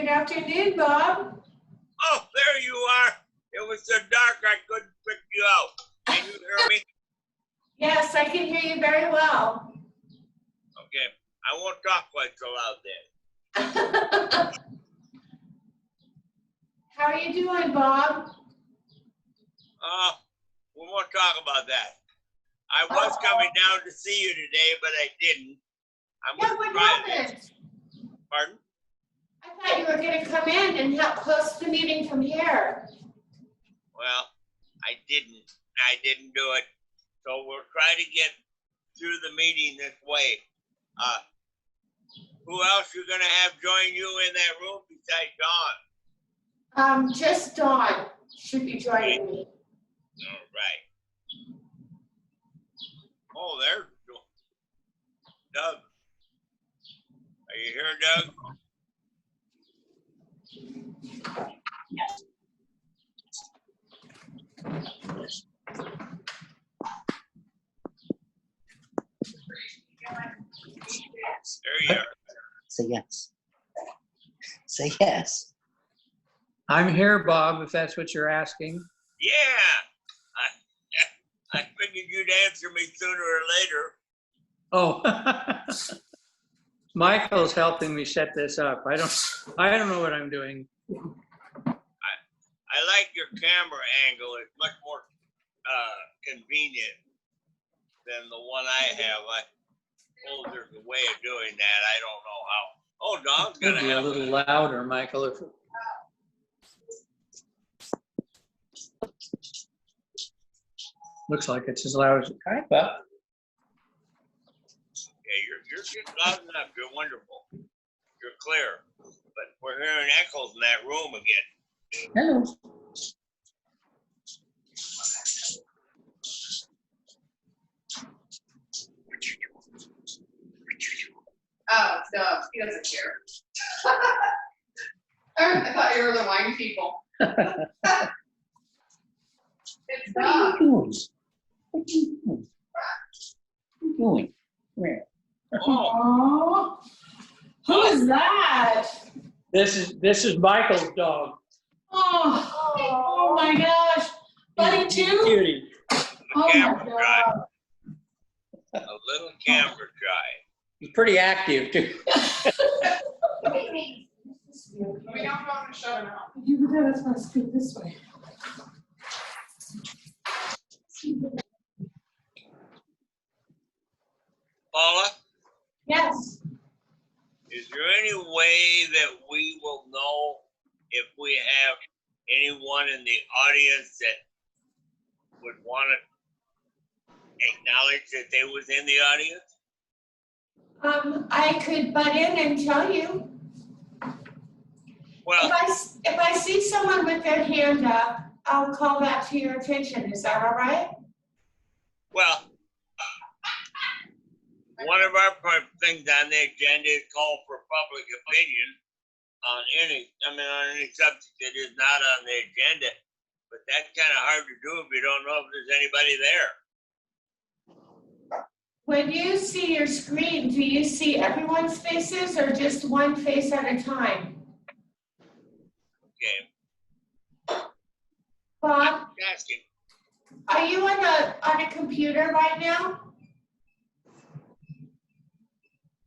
Good afternoon, Bob. Oh, there you are. It was so dark I couldn't pick you out. Can you hear me? Yes, I can hear you very well. Okay. I won't talk quite so loud then. How are you doing, Bob? We won't talk about that. I was coming down to see you today, but I didn't. Yeah, what happened? Pardon? I thought you were going to come in and help host the meeting from here. Well, I didn't. I didn't do it. So we'll try to get through the meeting this way. Who else you gonna have join you in that room besides Dawn? Just Dawn should be joining me. All right. Oh, there's Doug. Are you here, Doug? Yes. There you are. Say yes. Say yes. I'm here, Bob, if that's what you're asking. Yeah. I figured you'd answer me sooner or later. Oh, Michael's helping me set this up. I don't know what I'm doing. I like your camera angle. It's much more convenient than the one I have. There's a way of doing that. I don't know how. Oh, Don's gonna Be a have little louder, Michael. Looks like it's as loud as it can, but Okay, you're just loud enough. You're wonderful. You're clear. But we're hearing echoes in that room again. hello. Oh, it's Doug. He doesn't care. I thought you were the wine people. It's What are Doug. you doing? What are you doing? What are you doing? Where? Oh, Who is that? This is Michael's dog. Oh my gosh. Buddy too? Cutie. Oh my camera shy. God. A little camera shy. He's pretty active too. We don't want to shut him out. You gotta try to scoot this way. Paula, Yes. is there any way that we will know if we have anyone in the audience that would want to acknowledge that they was in the audience? I could butt in and tell you. Well, If I see someone with their hand up, I'll call that to your attention. Is that all right? well, one of our things on the agenda is call for public opinion on any subject that is not on the agenda. But that's kind of hard to do if you don't know if there's anybody there. When you see your screen, do you see everyone's faces or just one face at a time? Okay, Bob, just asking. are you on a computer right now?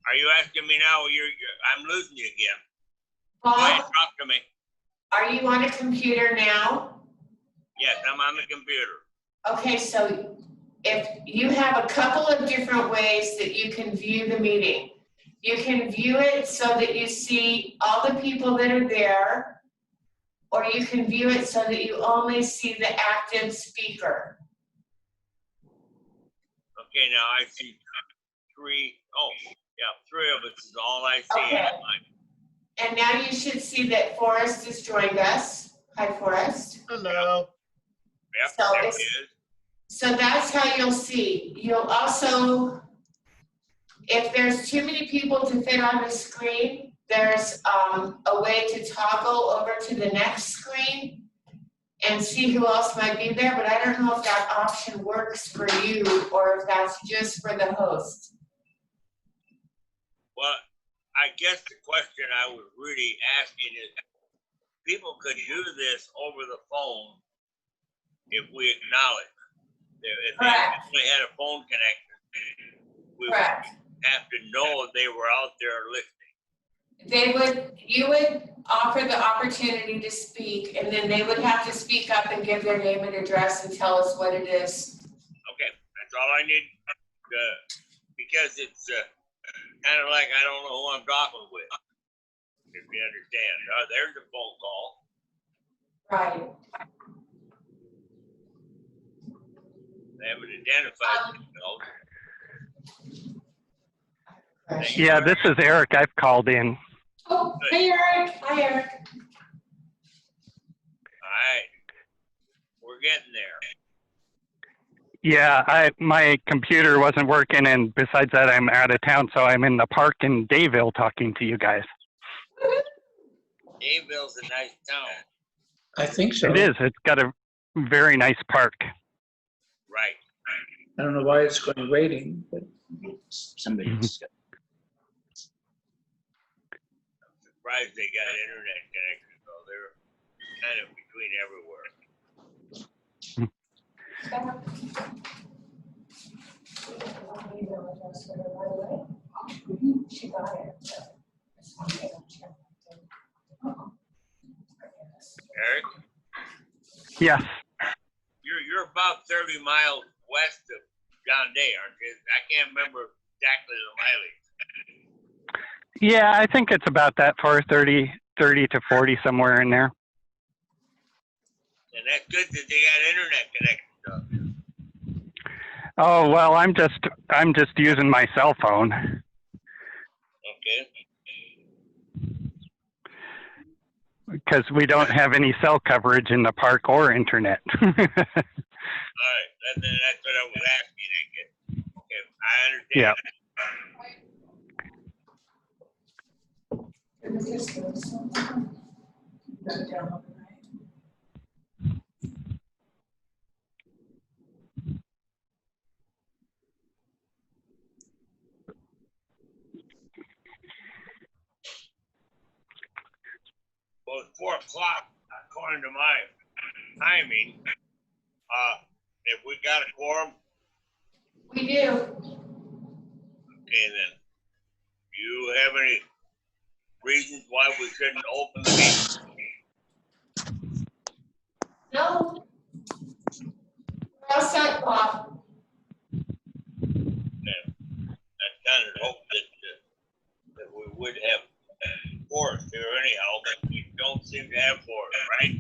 Are you asking me now? I'm losing you again. Go ahead, Bob, talk to me. are you on a computer now? Yes, I'm on the computer. Okay, so if you have a couple of different ways that you can view the meeting. You can view it so that you see all the people that are there, or you can view it so that you only see the active speaker. Okay, now I see three. Oh, yeah, three of us is all I see. Okay. And now you should see that Forrest has joined us. Hi, Forrest. Hello. Yep, So there it's- it is. So that's how you'll see. You'll also, if there's too many people to fit on the screen, there's a way to toggle over to the next screen and see who else might be there, but I don't know if that option works for you or if that's just for the host. Well, I guess the question I was really asking is, people could do this over the phone if we acknowledge. If they Correct. only had a phone connection, we would Correct. have to know they were out there listening. You would offer the opportunity to speak, and then they would have to speak up and give their name and address and tell us what it is. Okay, that's all I need, because it's kind of like I don't know who I'm talking with, if you understand. There's a phone call. Right. They haven't identified themselves. Yeah, this is Eric. I've called in. Oh, hey Eric. Hi Eric. All right, we're getting there. Yeah, my computer wasn't working, and besides that, I'm out of town, so I'm in the park in Dayville talking to you guys. Dayville's a nice town. I think so. It is. It's got a very nice park. Right. I don't know why it's going waiting, but Somebody's got Surprised they got internet connection, so they're kind of between everywhere. She got it. Eric, Yes. you're about 30 miles west of John Day, aren't you? I can't remember exactly the mileage. Yeah, I think it's about that far, 30 to 40, somewhere in there. And that's good that they got internet connection. Oh, well, I'm just using my cell phone. Okay. Because we don't have any cell coverage in the park or internet. All right. That's what I was asking, I guess. Okay, I understand. Yeah. Well, it's 4 o'clock, according to my timing. If we got a quorum, We do. okay then. Do you have any reasons why we shouldn't open the meeting? No. We're all set, Bob. I kind of hope that we would have force here anyhow, but we don't seem to have force, right?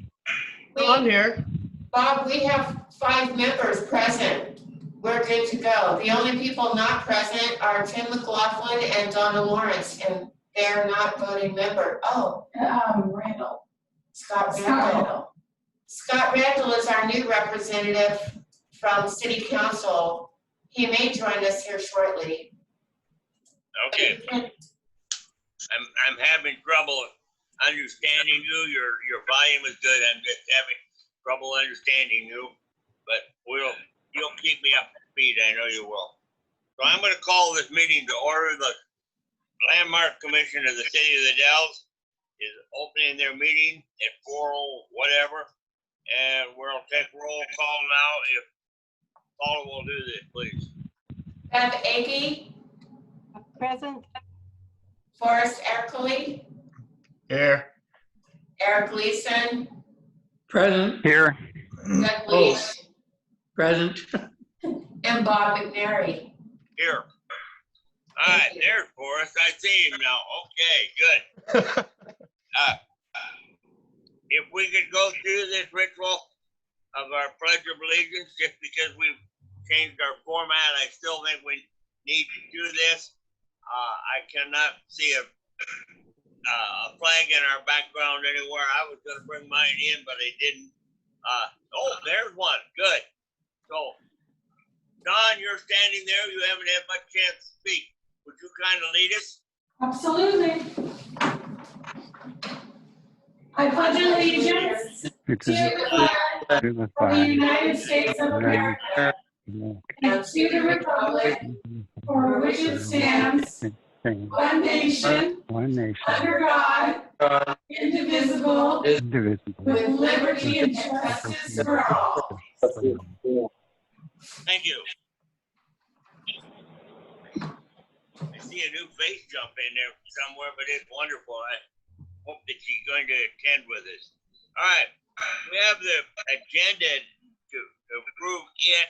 I'm here. Bob, we have 5 members present. We're good to go. The only people not present are Tim McLaughlin and Donna Lawrence, and they're not voting member. Oh, Randall. Scott Randall. Scott Randall is our new representative from City Council. He may join us here shortly. Okay, I'm having trouble understanding you. Your volume is good. I'm just having trouble understanding you, but you'll keep me up to speed. I know you will. So I'm going to call this meeting to order. The Landmark Commission of the City of the Dells is opening their meeting at 4:00 whatever, and we'll take roll call now. If Paula will do this, please. Beth Agee, Present. Forrest Ercoli, Here. Eric Gleason, present, Here. Doug Leach, present. and Bob McNary. Here. All right, Thank you. there's Forrest. I see him now. Okay, good. If we could go through this ritual of our Pledge of Allegiance, just because we've changed our format, I still think we need to do this. I cannot see a flag in our background anywhere. I was gonna bring mine in, but I didn't. Oh, there's one. Good. So, Don, you're standing there. You haven't had much chance to speak. Would you kind of lead us? Absolutely. I pledge allegiance to the flag of the United States of America and to the republic for which it stands, one nation, one nation, under God, indivisible, indivisible. with liberty and justice for all. Thank you. I see a new face jump in there somewhere, but it's wonderful. I hope that she's going to attend with us. All right, we have the agenda to approve it,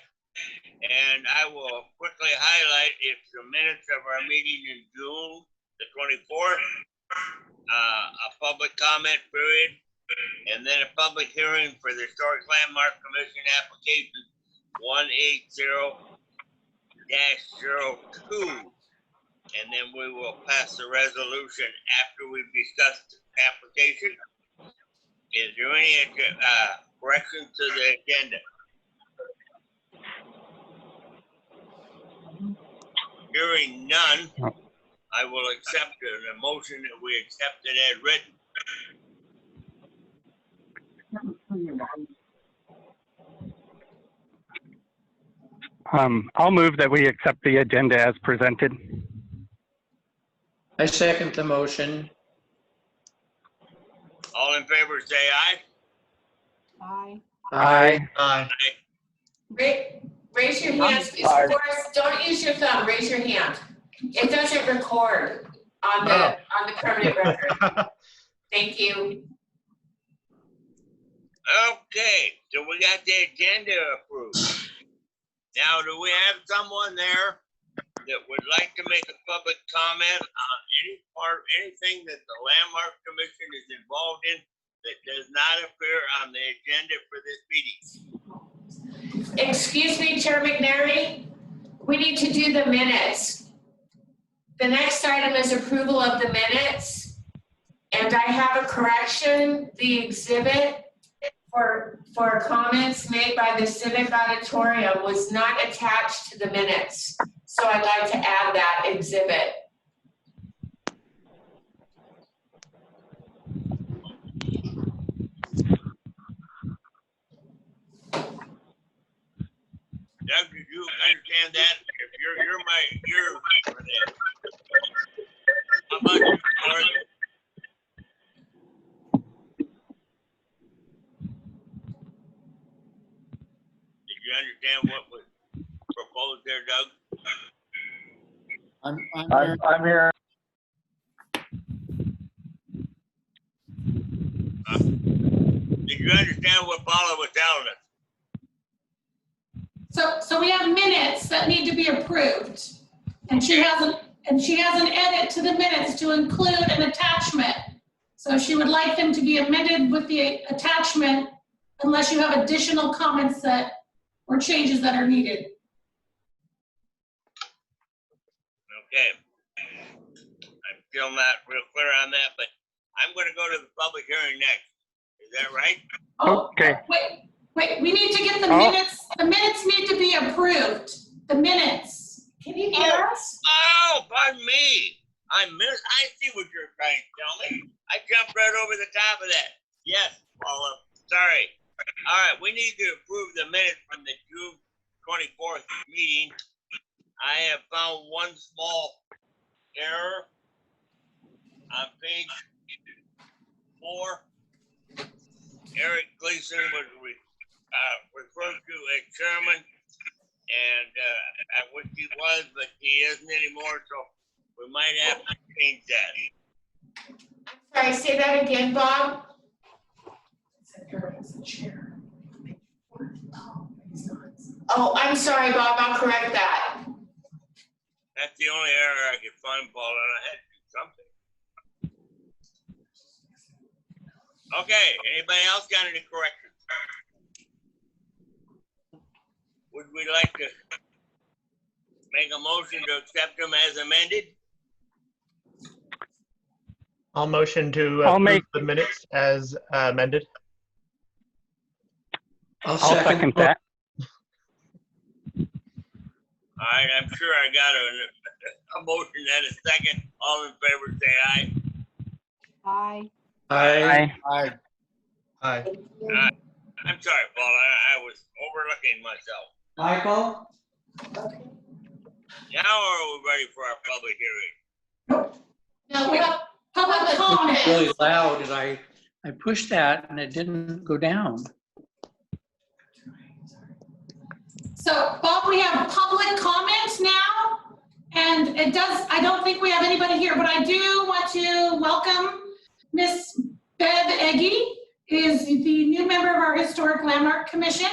and I will quickly highlight it's the minutes of our meeting in June the 24th, a public comment period, and then a public hearing for the Historic Landmark Commission application 180-02. And then we will pass the resolution after we've discussed the application. Is there any correction to the agenda? Hearing none, I will accept the motion that we accept it as written. I'll move that we accept the agenda as presented. I second the motion. All in favor, say aye. Aye. Aye. Raise your hands. Forrest, don't use your thumb. Raise your hand. It doesn't record on the permanent record. Thank you. Okay, so we got the agenda approved. Now, do we have someone there that would like to make a public comment on anything that the Landmark Commission is involved in that does not appear on the agenda for this meeting? Excuse me, Chair McNary. We need to do the minutes. The next item is approval of the minutes. And I have a correction. The exhibit for comments made by the Civic Auditorium was not attached to the minutes. So I'd like to add that exhibit. Doug, did you understand that? If you're my ear for that. How about you, Forrest? Did you understand what was proposed there, Doug? I'm here. Did you understand what Paula was telling us? So we have minutes that need to be approved. And she has an edit to the minutes to include an attachment. So she would like them to be amended with the attachment unless you have additional comments or changes that are needed. Okay. I'm still not real clear on that, but I'm gonna go to the public hearing next. Is that right? Okay. Wait, we need to get the minutes. The minutes need to be approved. The minutes. Can you hear us? Oh, pardon me. I see what you're trying to tell me. I jumped right over the top of that. Yes, Paula, sorry. All right, we need to approve the minutes from the June 24th meeting. I have found one small error on page 4. Eric Gleason was referred to as chairman, and I wish he was, but he isn't anymore, so we might have to change that. Sorry, say that again, Bob. Oh, I'm sorry, Bob. I'll correct that. That's the only error I could find, Paul, and I had to do something. Okay, anybody else got any corrections? Would we like to make a motion to accept them as amended? I'll motion to I'll approve make- the minutes as amended. I'll second that. All right, I'm sure I got a motion and a second. All in favor, say aye. Aye. Aye. Aye. Aye. I'm sorry, Paul, I was overlooking myself. Michael? Now are we ready for our public hearing? No, we have Public Public comment. It's really loud and I pushed that and it didn't go down. So Bob, we have public comments now. And I don't think we have anybody here, but I do want to welcome Miss Bev Eggy, is the new member of our Historic Landmark Commission.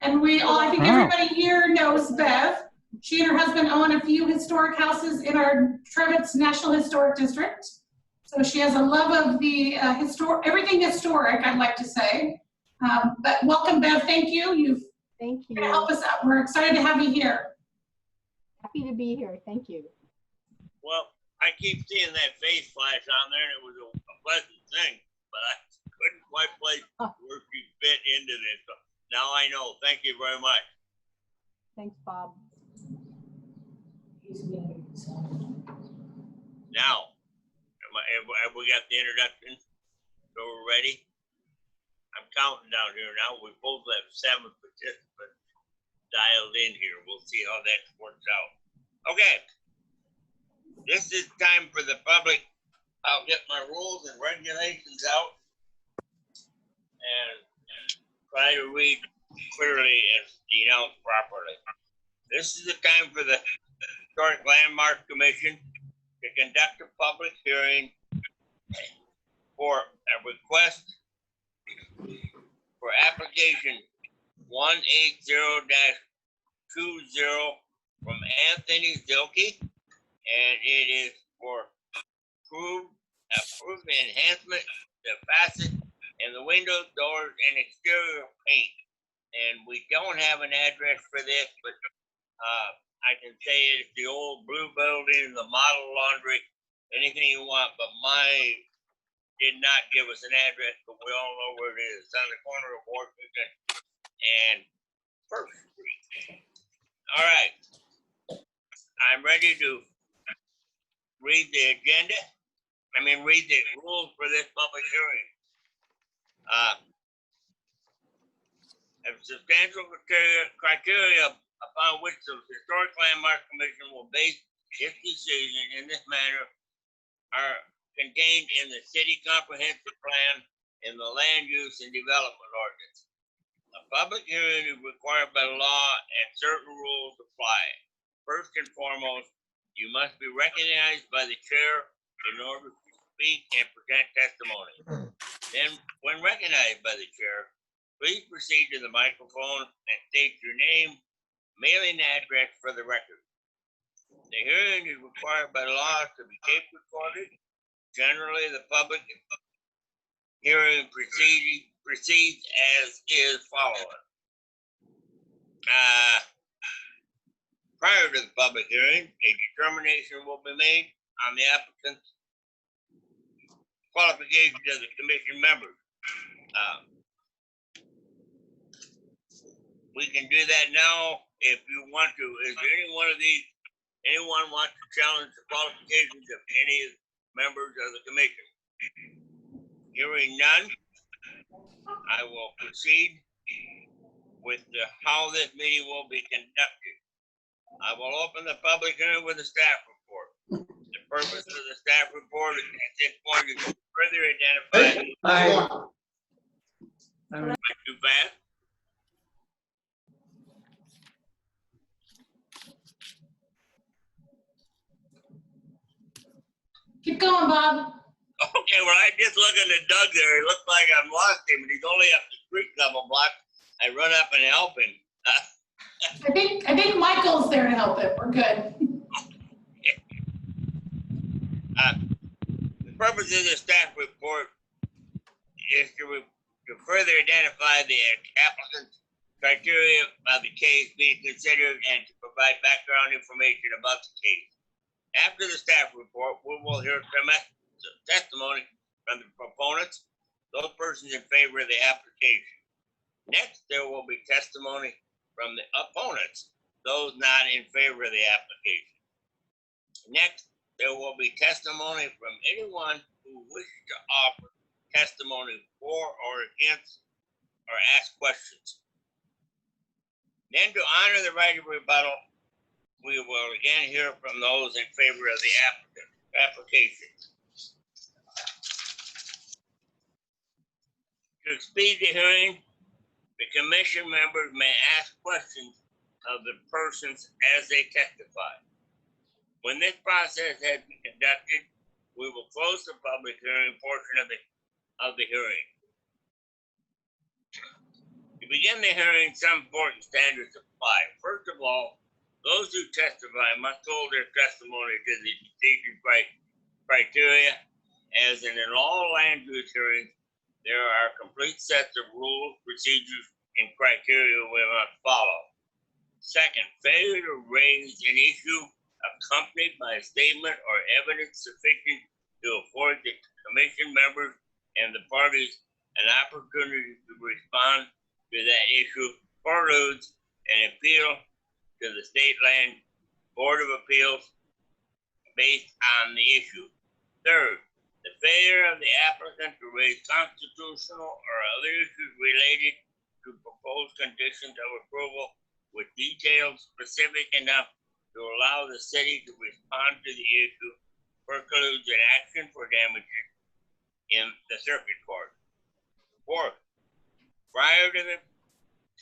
And I think everybody here knows Bev. She and her husband own a few historic houses in our Trevitz National Historic District. So she has a love of the everything historic, I'd like to say. But welcome, Bev. Thank you. You've Thank you. helped us out. We're excited to have you here. Happy to be here. Thank you. Well, I keep seeing that face flash on there, and it was a pleasant thing, but I couldn't quite place where she fit into this. So now I know. Thank you very much. Thanks, Bob. Now, have we got the introductions? So we're ready? I'm counting down here now. We both have 7 participants dialed in here. We'll see how that works out. Okay. This is time for the public. I'll get my rules and regulations out and try to read clearly and denounce properly. This is the time for the Historic Landmark Commission to conduct a public hearing for a request for application 180-20 from Anthony Zilke, and it is for approved enhancement to facet and the windows, doors, and exterior paint. And we don't have an address for this, but I can say it's the old blue building, the model laundry, anything you want, but mine did not give us an address, but we all know where it is. It's on the corner of Washington and First Street. All right. I'm ready to read the agenda. Read the rules for this public hearing. A substantial criteria upon which the Historic Landmark Commission will base its decision in this manner are contained in the City Comprehensive Plan and the Land Use and Development Ordinance. A public hearing is required by law and certain rules apply. First and foremost, you must be recognized by the chair in order to speak and present testimony. Then, when recognized by the chair, please proceed to the microphone and state your name, mailing address for the record. The hearing is required by law to be tape recorded. Generally, the public hearing proceeds as is following. Prior to the public hearing, a determination will be made on the applicant's qualifications as a commission member. We can do that now if you want to. Is there anyone want to challenge the qualifications of any members of the commission? Hearing none, I will proceed with how this meeting will be conducted. I will open the public hearing with a staff report. The purpose of the staff report at this point is to further identify. Too fast? Keep going, Bob. Okay, well, I just looking at Doug there. It looks like I've lost him, and he's only up the street a couple blocks. I run up and help him. I think Michael's there to help him. We're good. The purpose of the staff report is to further identify the applicant's criteria of the case being considered and to provide background information about the case. After the staff report, we will hear some testimony from the proponents, those persons in favor of the application. Next, there will be testimony from the opponents, those not in favor of the application. Next, there will be testimony from anyone who wishes to offer testimony for or against or ask questions. Then, to honor the right of rebuttal, we will again hear from those in favor of the applicant. application. To speed the hearing, the commission members may ask questions of the persons as they testify. When this process has been conducted, we will close the public hearing portion of the hearing. To begin the hearing, some important standards apply. First of all, those who testify must hold their testimony to the decision criteria, as in all land use hearings, there are complete sets of rules, procedures, and criteria we must follow. Second, failure to raise an issue accompanied by a statement or evidence sufficient to afford the commission members and the parties an opportunity to respond to that issue forecloses an appeal to the State Land Board of Appeals based on the issue. Third, the failure of the applicant to raise constitutional or other issues related to proposed conditions of approval with details specific enough to allow the city to respond to the issue precludes an action for damages in the circuit court. Fourth, prior to the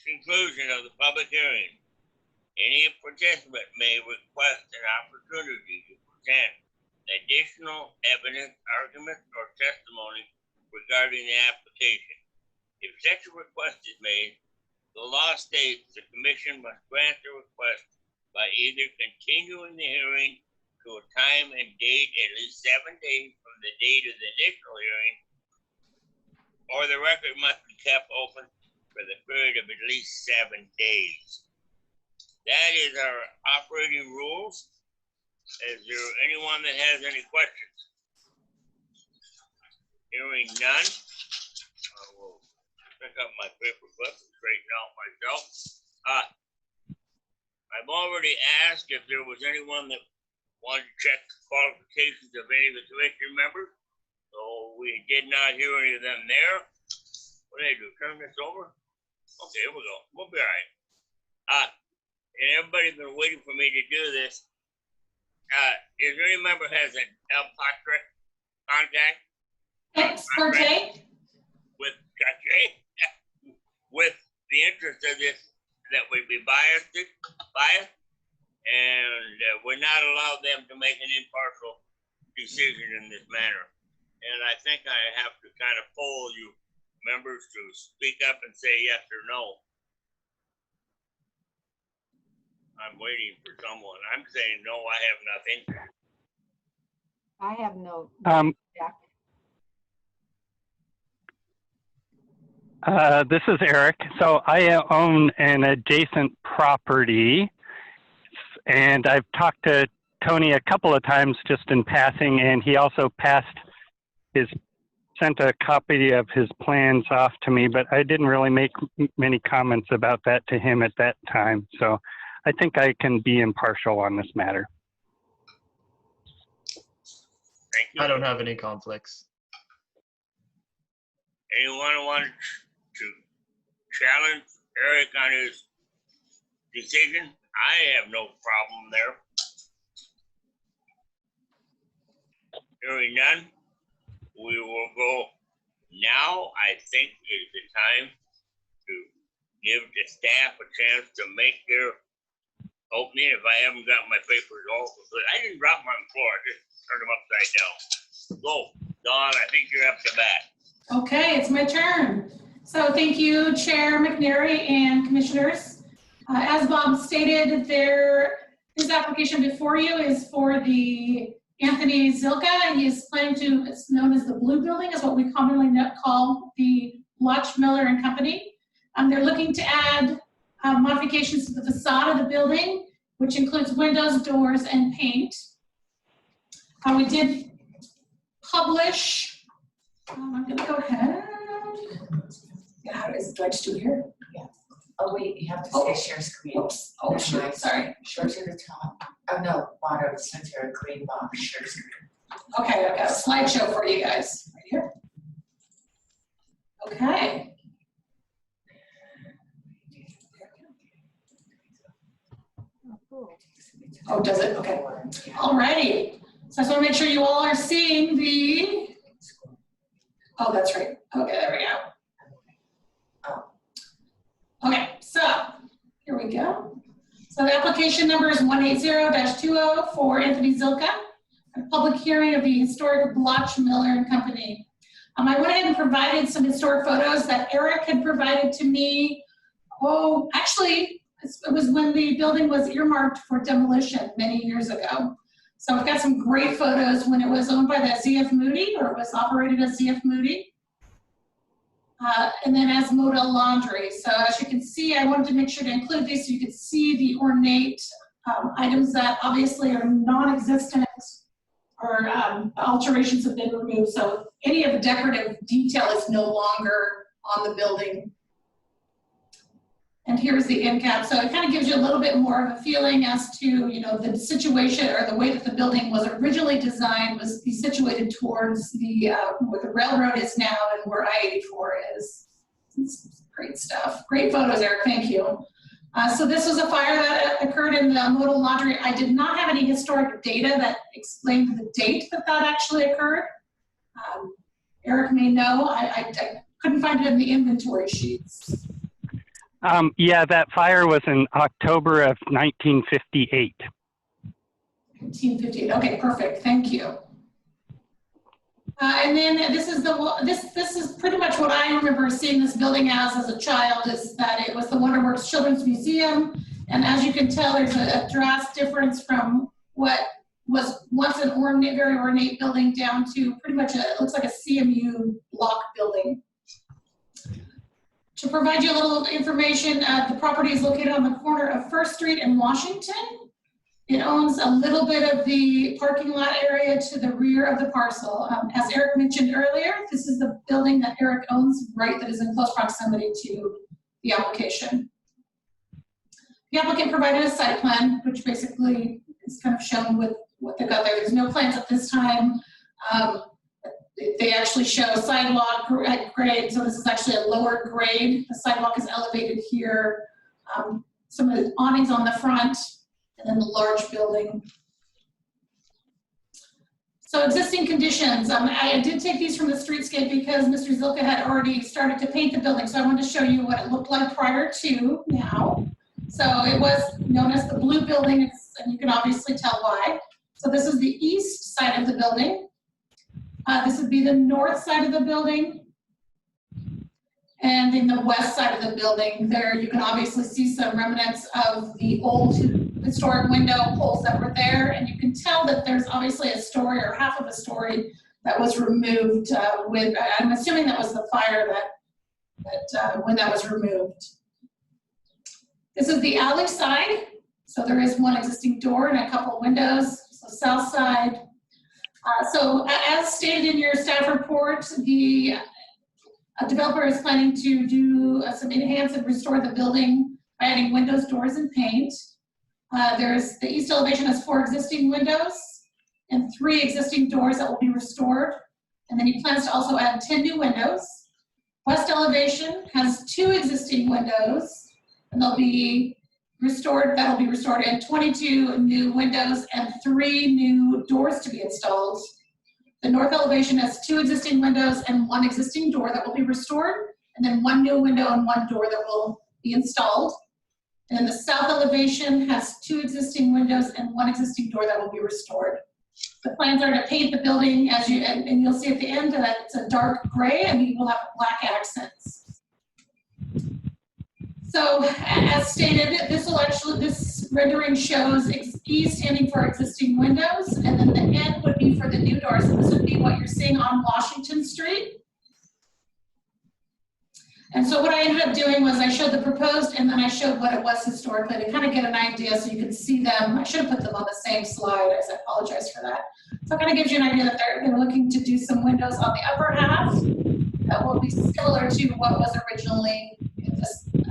conclusion of the public hearing, any participant may request an opportunity to present additional evidence, arguments, or testimony regarding the application. If such a request is made, the law states the commission must grant the request by either continuing the hearing to a time and date at least 7 days from the date of the initial hearing, or the record must be kept open for the period of at least 7 days. That is our operating rules. Is there anyone that has any questions? Hearing none, I will pick up my paper clip and straighten out myself. I've already asked if there was anyone that wanted to check the qualifications of any of the commission members. So we did not hear any of them there. What did I do? Turn this over? Okay, here we go. We'll be all right. And everybody's been waiting for me to do this. Is there any member has an El Patre contact? Ex parte? With with the interest of this, that would be biased, and we're not allowed them to make an impartial decision in this manner. And I think I have to kind of poll you members to speak up and say yes or no. I'm waiting for someone. I'm saying no, I have nothing. I have no. Jack. This is Eric. So I own an adjacent property, and I've talked to Tony a couple of times just in passing, and he also sent a copy of his plans off to me, but I didn't really make many comments about that to him at that time. So I think I can be impartial on this matter. Thank you. I don't have any conflicts. Anyone want to challenge Eric on his decision? I have no problem there. Hearing none, we will go now. I think is the time to give the staff a chance to make their opening. If I haven't got my papers all complete, I didn't drop them on the floor. I just turned them upside down. Go, Dawn. I think you're up to bat. Okay, it's my turn. So thank you, Chair McNary and Commissioners. As Bob stated, his application before you is for the Anthony Zilka, and he's planning to, it's known as the Blue Building, is what we commonly call the Lutch, Miller and Company. They're looking to add modifications to the facade of the building, which includes windows, doors, and paint. We did publish, I'm gonna go ahead. Yeah, how is, do I just do it here? Yeah. Oh, wait, you have to Oh. say share screen. Oops, oh, Never shoot, mind. sorry. Go to the top. Oh, no, bottom, center, green box, share screen. Okay, I've got a slideshow for you guys, right here. Okay. Oh, cool. Oh, does it? Okay. Alrighty. So I just want to make sure you all are seeing the, oh, that's right. Okay, there we go. Okay, so here we go. So the application number is 180-20 for Anthony Zilka, a public hearing of the historic Bloch Miller and Company. I went ahead and provided some historic photos that Eric had provided to me. Oh, actually, it was when the building was earmarked for demolition many years ago. So I've got some great photos when it was owned by the ZF Moody, or it was operated as ZF Moody. And then as Moda Laundry. So as you can see, I wanted to make sure to include these so you could see the ornate items that obviously are non-existent, or alterations have been removed. So any of the decorative detail is no longer on the building. And here's the end cap. So it kind of gives you a little bit more of a feeling as to, you know, the situation, or the way that the building was originally designed was be situated towards the, where the railroad is now and where I-84 is. It's great stuff. Great photos, Eric, thank you. So this was a fire that occurred in the Moda Laundry. I did not have any historic data that explained the date that that actually occurred. Eric may know, I couldn't find it in the inventory sheets. Yeah, that fire was in October of 1958. 1958. Okay, perfect. Thank you. And then this is this is pretty much what I remember seeing this building as a child, is that it was the Wonderworks Children's Museum. And as you can tell, there's a drastic difference from what was once an ornate, very ornate building down to pretty much it looks like a CMU block building. To provide you a little information, the property is located on the corner of First Street and Washington. It owns a little bit of the parking lot area to the rear of the parcel. As Eric mentioned earlier, this is the building that Eric owns, right, that is in close proximity to the application. The applicant provided a site plan, which basically is kind of shown with what they've got there. There's no plans at this time. They actually show sidewalk grade, so this is actually a lower grade. The sidewalk is elevated here. Some of the awnings on the front, and then the large building. So existing conditions. I did take these from the streetscape because Mr. Zilka had already started to paint the building, so I wanted to show you what it looked like prior to now. So it was known as the blue building, and you can obviously tell why. So this is the east side of the building. This would be the north side of the building. And in the west side of the building, there you can obviously see some remnants of the old historic window poles that were there. And you can tell that there's obviously a story, or half of a story, that was removed with, I'm assuming that was the fire when that was removed. This is the alley side. So there is one existing door and a couple windows. So south side. So as stated in your staff report, the developer is planning to do some enhance and restore the building by adding windows, doors, and paint. There's the east elevation has 4 existing windows and 3 existing doors that will be restored. And then he plans to also add 10 new windows. West elevation has 2 existing windows, and they'll be restored, that'll be restored, and 22 new windows and 3 new doors to be installed. The north elevation has 2 existing windows and 1 existing door that will be restored, and then 1 new window and 1 door that will be installed. And then the south elevation has 2 existing windows and 1 existing door that will be restored. The plans are to paint the building as you, and you'll see at the end that it's a dark gray and we will have black accents. So as stated, this rendering shows E standing for existing windows, and then the N would be for the new doors. So this would be what you're seeing on Washington Street. And so what I ended up doing was I showed the proposed, and then I showed what it was historically to kind of get an idea so you could see them. I should have put them on the same slide, as I apologize for that. So it kind of gives you an idea that they're looking to do some windows on the upper half that will be similar to what was originally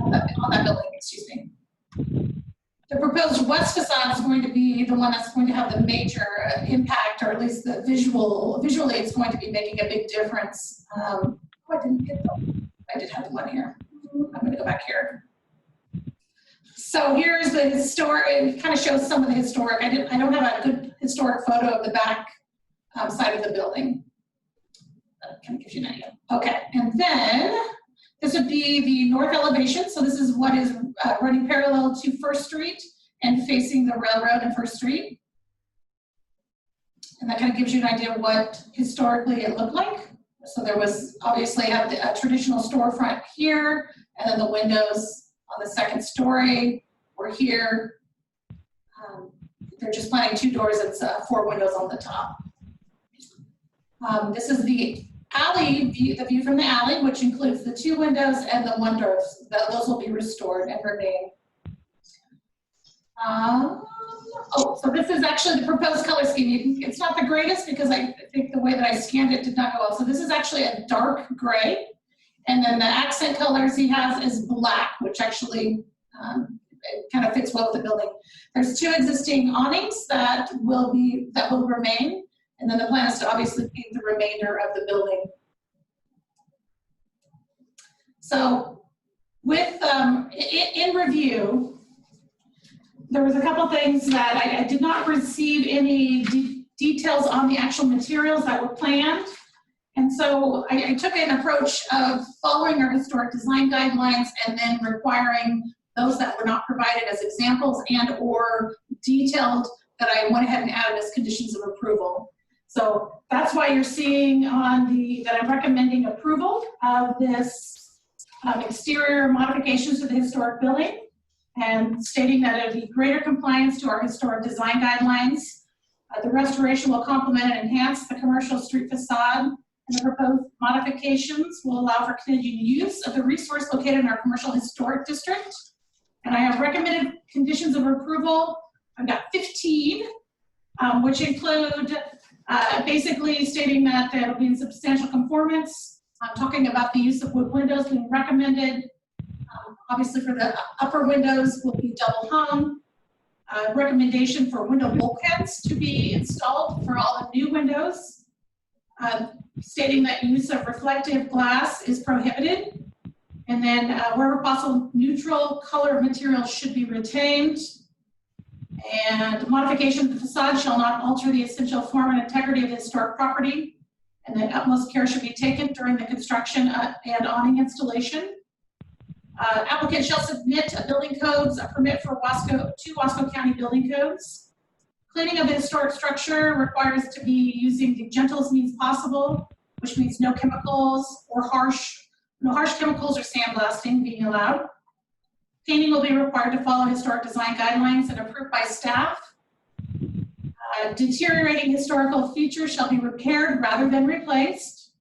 on that building, excuse me. The proposed west facade is going to be the one that's going to have the major impact, or at least the visually it's going to be making a big difference. Oh, I didn't get them. I did have one here. I'm going to go back here. So here's the historic, it kind of shows some of the historic. I don't have a good historic photo of the back side of the building. That kind of gives you an idea. Okay, and then this would be the north elevation. So this is what is running parallel to First Street and facing the railroad and First Street. And that kind of gives you an idea of what historically it looked like. So there was obviously have a traditional storefront here, and then the windows on the second story were here. They're just planning 2 doors. It's 4 windows on the top. This is the alley view, the view from the alley, which includes the 2 windows and the 1 door. Those will be restored and remain. So this is actually the proposed color scheme. It's not the greatest because I think the way that I scanned it did not go well. So this is actually a dark gray. And then the accent colors he has is black, which actually it kind of fits well with the building. There's 2 existing awnings that will remain. And then the plan is to obviously paint the remainder of the building. So with, in review, there was a couple things that I did not receive any details on the actual materials that were planned. And so I took an approach of following our historic design guidelines and then requiring those that were not provided as examples and or detailed that I went ahead and added as conditions of approval. So that's why you're seeing that I'm recommending approval of this exterior modifications to the historic building and stating that it would be greater compliance to our historic design guidelines. The restoration will complement and enhance the commercial street facade, and the proposed modifications will allow for continued use of the resource located in our commercial historic district. And I have recommended conditions of approval. I've got 15, which include basically stating that it'll be in substantial conformance. I'm talking about the use of wood windows being recommended. Obviously for the upper windows will be double hung. Recommendation for window bulkheads to be installed for all the new windows. Stating that use of reflective glass is prohibited. And then wherever possible, neutral color materials should be retained. And modification of the facade shall not alter the essential form and integrity of the historic property. And then utmost care should be taken during the construction and awning installation. Applicant shall submit a building codes, a permit for two Wasco County building codes. Cleaning of the historic structure requires to be using the gentlest means possible, which means no chemicals or no harsh chemicals or sandblasting being allowed. Painting will be required to follow historic design guidelines and approved by staff. Deteriorating historical features shall be repaired rather than replaced.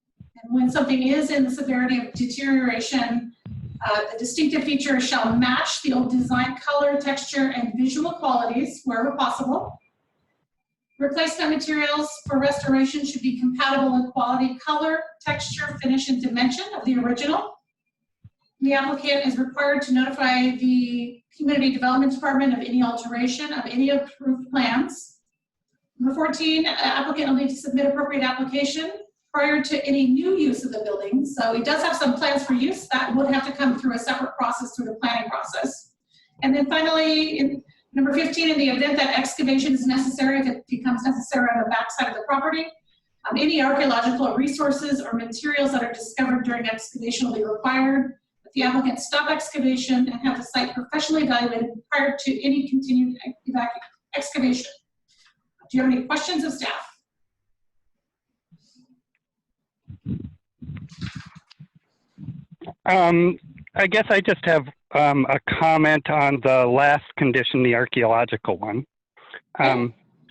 And when something is in the severity of deterioration, the distinctive features shall match the old design color, texture, and visual qualities wherever possible. Replacement materials for restoration should be compatible in quality, color, texture, finish, and dimension of the original. The applicant is required to notify the Community Development Department of any alteration of any approved plans. Number 14, applicant will need to submit appropriate application prior to any new use of the building. So he does have some plans for use that would have to come through a separate process through the planning process. And then finally, in number 15, in the event that excavation is necessary, if it becomes necessary on the backside of the property, any archaeological resources or materials that are discovered during excavation will be required. But the applicant stop excavation and have the site professionally evaluated prior to any continued excavation. Do you have any questions of staff? I guess I just have a comment on the last condition, the archaeological one.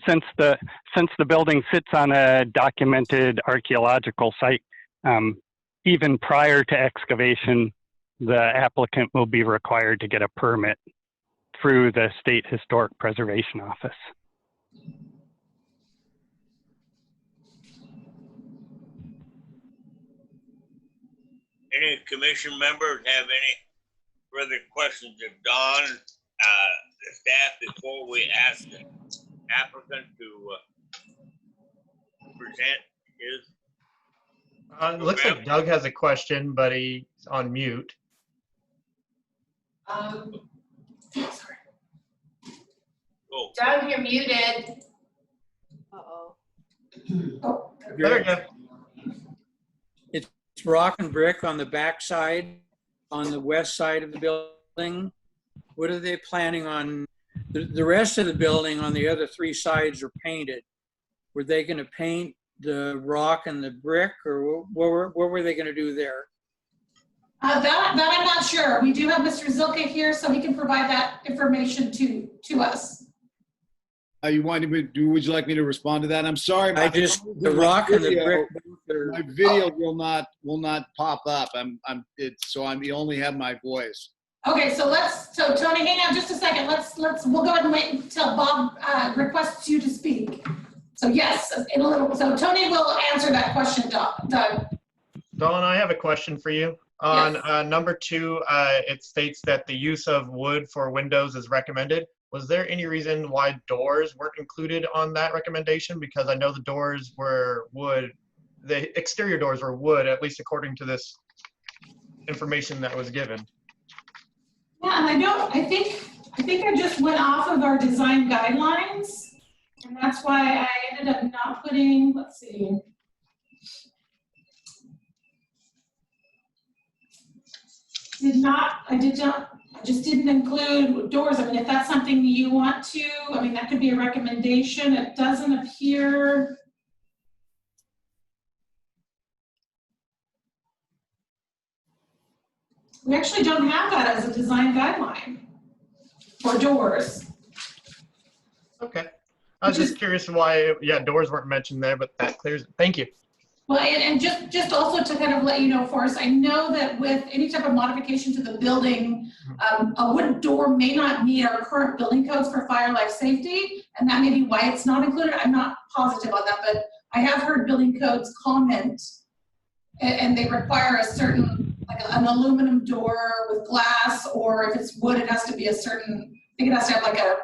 Since the building sits on a documented archaeological site, even prior to excavation, the applicant will be required to get a permit through the State Historic Preservation Office. Any commission members have any further questions of Don, the staff, before we ask the applicant to present his? It looks like Doug has a question, but he's on mute. Sorry. Doug, you're muted. Uh-oh. Oh, There we go. It's rock and brick on the back side, on the west side of the building. What are they planning on? The rest of the building on the other three sides are painted. Were they going to paint the rock and the brick, or what were they going to do there? that I'm not sure. We do have Mr. Zilke here, so he can provide that information to us. You want me to would you like me to respond to that? I'm sorry. The rock and the brick. My video will not pop up. So you only have my voice. Okay, so Tony, hang on just a second. We'll go ahead and wait until Bob requests you to speak. So yes, in a little, so Tony will answer that question, Doug. Dawn, I have a question for you. On number 2, it states that the use of wood for windows is recommended. Was there any reason why doors weren't included on that recommendation? Because I know the doors were wood, the exterior doors were wood, at least according to this information that was given. Yeah, and I think I just went off of our design guidelines, and that's why I ended up not putting, let's see. I just didn't include doors. I mean, if that's something you want to, I mean, that could be a recommendation. It doesn't appear. We actually don't have that as a design guideline for doors. Okay. I was just curious why, doors weren't mentioned there, but that clears it. Thank you. Well, and just also to kind of let you know, Forrest, I know that with any type of modification to the building, a wooden door may not meet our current building codes for fire life safety, and that may be why it's not included. I'm not positive on that, but I have heard building codes comment, and they require a certain, like an aluminum door with glass, or if it's wood, it has to be a certain, I think it has to have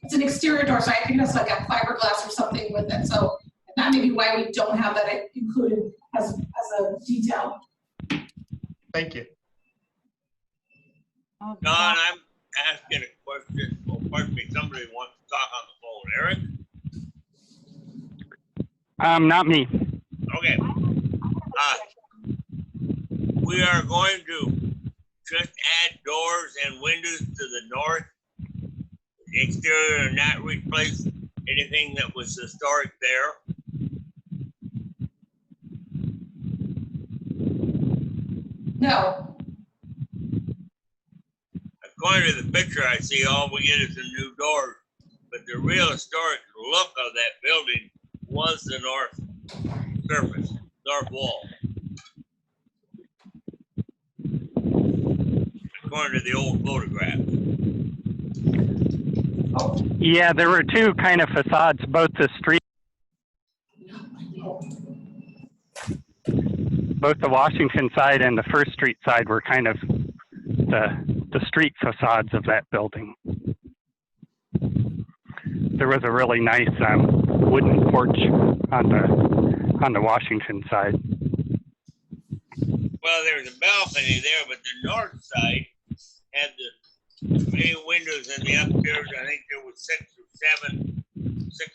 it's an exterior door, so I think it's like a fiberglass or something with it. So that may be why we don't have that included as a detail. Thank you. Oh, Don, I'm asking a question. Oh, pardon me, somebody wants to talk on the phone. Eric? Not me. Okay. We are going to just add doors and windows to the north exterior and not replace anything that was historic there. No. According to the picture I see, all we get is the new doors, but the real historic look of that building was the north surface, north wall. According to the old photograph. Yeah, there were two kind of facades, both the Washington side and the First Street side were kind of the street facades of that building. There was a really nice wooden porch on the Washington side. Well, there's a balcony there, but the north side had the many windows in the upstairs. I think there was 6 or 7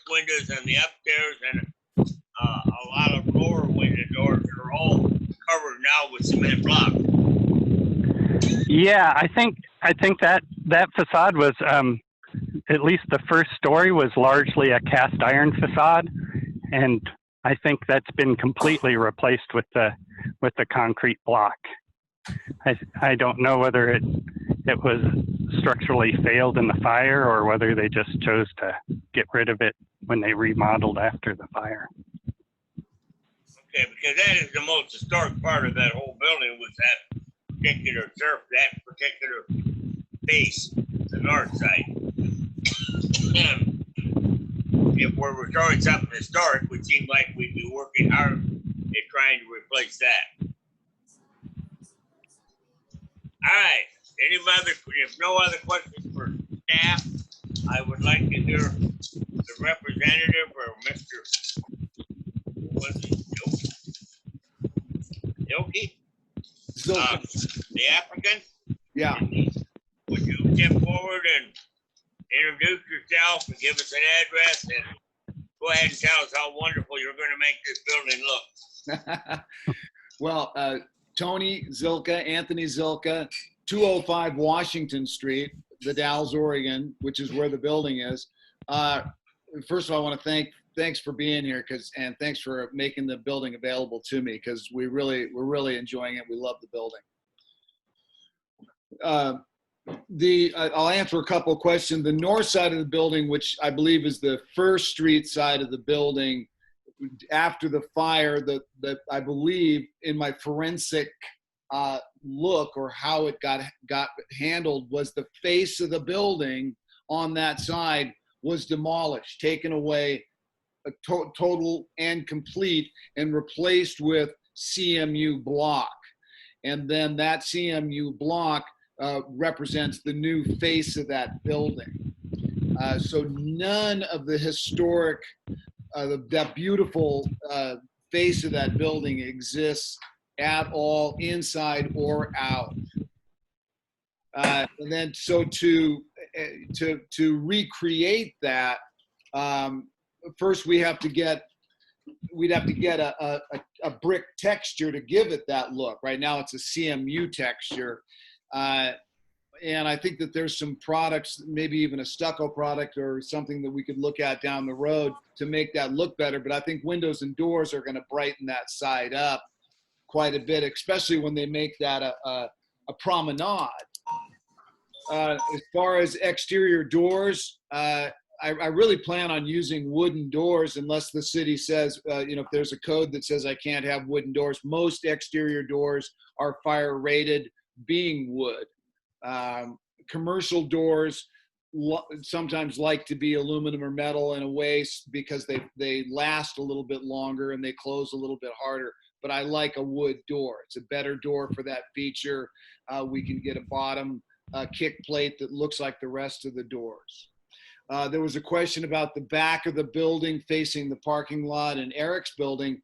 windows in the upstairs, and a lot of lower window doors are all covered now with cement block. Yeah, I think that facade was at least the first story was largely a cast iron facade, and I think that's been completely replaced with the concrete block. I don't know whether it was structurally failed in the fire or whether they just chose to get rid of it when they remodeled after the fire. Okay, because that is the most historic part of that whole building was that particular face, the north side. And if we're restoring something historic, it would seem like we'd be working hard at trying to replace that. All right. If no other questions for staff, I would like to hear the representative or Mr. Yoki? The applicant? Yeah. Would you step forward and introduce yourself and give us an address and go ahead and tell us how wonderful you're going to make this building look. Well, Tony Zilka, Anthony Zilka, 205 Washington Street, The Dalles, Oregon, which is where the building is. First of all, I want to thanks for being here, and thanks for making the building available to me, because we're really enjoying it. We love the building. I'll answer a couple of questions. The north side of the building, which I believe is the First Street side of the building, after the fire, that I believe in my forensic look, or how it got handled, was the face of the building on that side was demolished, taken away, total and complete, and replaced with CMU block. And then that CMU block represents the new face of that building. So none of the historic, that beautiful face of that building exists at all, inside or out. And then so to recreate that, first we'd have to get a brick texture to give it that look. Right now it's a CMU texture. And I think that there's some products, maybe even a stucco product or something that we could look at down the road to make that look better. But I think windows and doors are going to brighten that side up quite a bit, especially when they make that a promenade. As far as exterior doors, I really plan on using wooden doors unless the city says, if there's a code that says I can't have wooden doors. Most exterior doors are fire rated being wood. Commercial doors sometimes like to be aluminum or metal in a way because they last a little bit longer and they close a little bit harder. But I like a wood door. It's a better door for that feature. We can get a bottom kick plate that looks like the rest of the doors. There was a question about the back of the building facing the parking lot and Eric's building.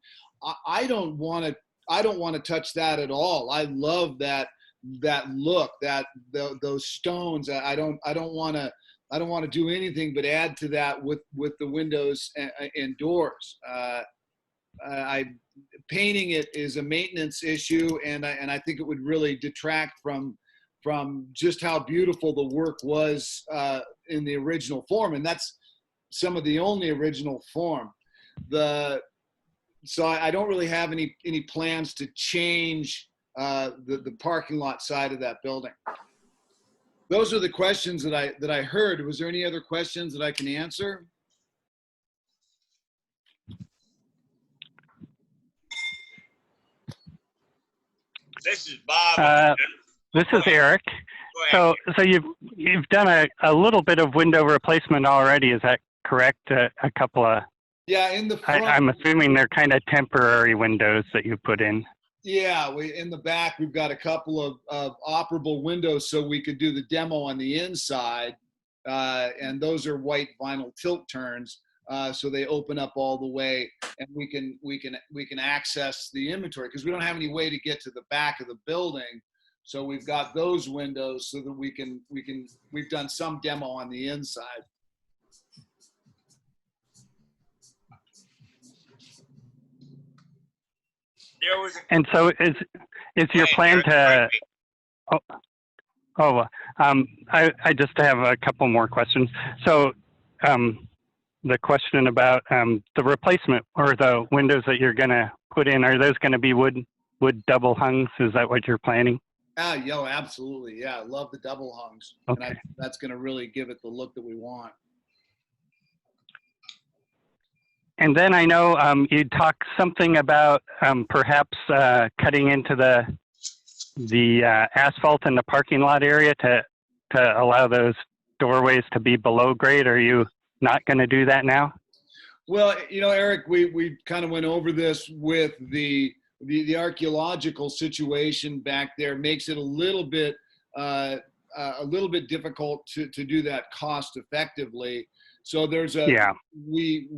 I don't want to touch that at all. I love that look, those stones. I don't want to do anything but add to that with the windows and doors. Painting it is a maintenance issue, and I think it would really detract from just how beautiful the work was in the original form, and that's some of the only original form. So I don't really have any plans to change the parking lot side of that building. Those are the questions that I heard. Was there any other questions that I can answer? This is Bob. This is Eric. So you've done a little bit of window replacement already. Is that correct? A couple of. Yeah, in the front. I'm assuming they're kind of temporary windows that you put in. Yeah, in the back we've got a couple of operable windows so we could do the demo on the inside, and those are white vinyl tilt turns, so they open up all the way, and we can access the inventory because we don't have any way to get to the back of the building. So we've got those windows so that we've done some demo on the inside. And so is your plan to? I just have a couple more questions. So the question about the replacement or the windows that you're going to put in, are those going to be wood double hungs? Is that what you're planning? Absolutely. Yeah, I love the double hungs. Okay. And that's going to really give it the look that we want. And then I know you talked something about perhaps cutting into the asphalt in the parking lot area to allow those doorways to be below grade. Are you not going to do that now? Well, Eric, we kind of went over this with the archaeological situation back there. Makes it a little bit difficult to do that cost effectively. So there's we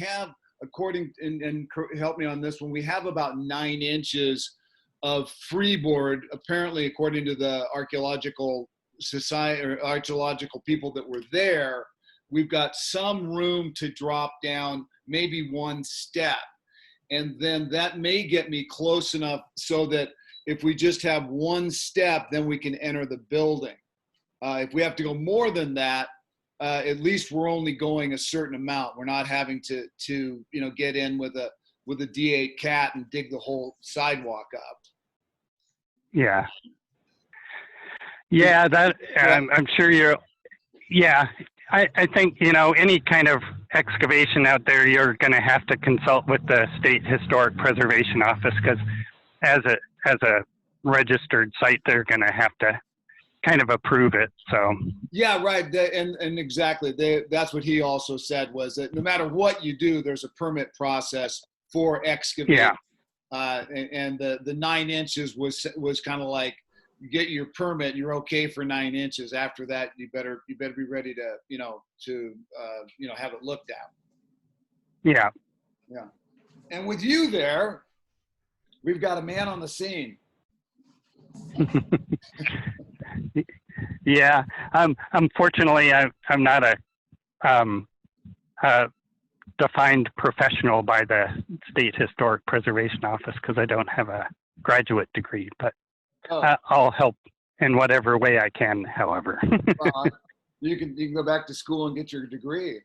have, according, and help me on this one, we have about 9 inches of freeboard, apparently according to the archaeological society or archaeological people that were there, we've got some room to drop down maybe one step. And then that may get me close enough so that if we just have one step, then we can enter the building. If we have to go more than that, at least we're only going a certain amount. We're not having to get in with a D8 cat and dig the whole sidewalk up. Yeah. Yeah, that I'm sure you're. Yeah, I think any kind of excavation out there, you're going to have to consult with the State Historic Preservation Office, because as a registered site, they're going to have to kind of approve it. So yeah, right. And exactly, that's what he also said, was that no matter what you do, there's a permit process for excavating. Yeah. And the 9 inches was kind of like, you get your permit, you're okay for 9 inches. After that, you better be ready to have it looked at. Yeah. Yeah. And with you there, we've got a man on the scene. Yeah. Unfortunately, I'm not a defined professional by the State Historic Preservation Office, because I don't have a graduate degree, but I'll help in whatever way I can, however. You can go back to school and get your degree.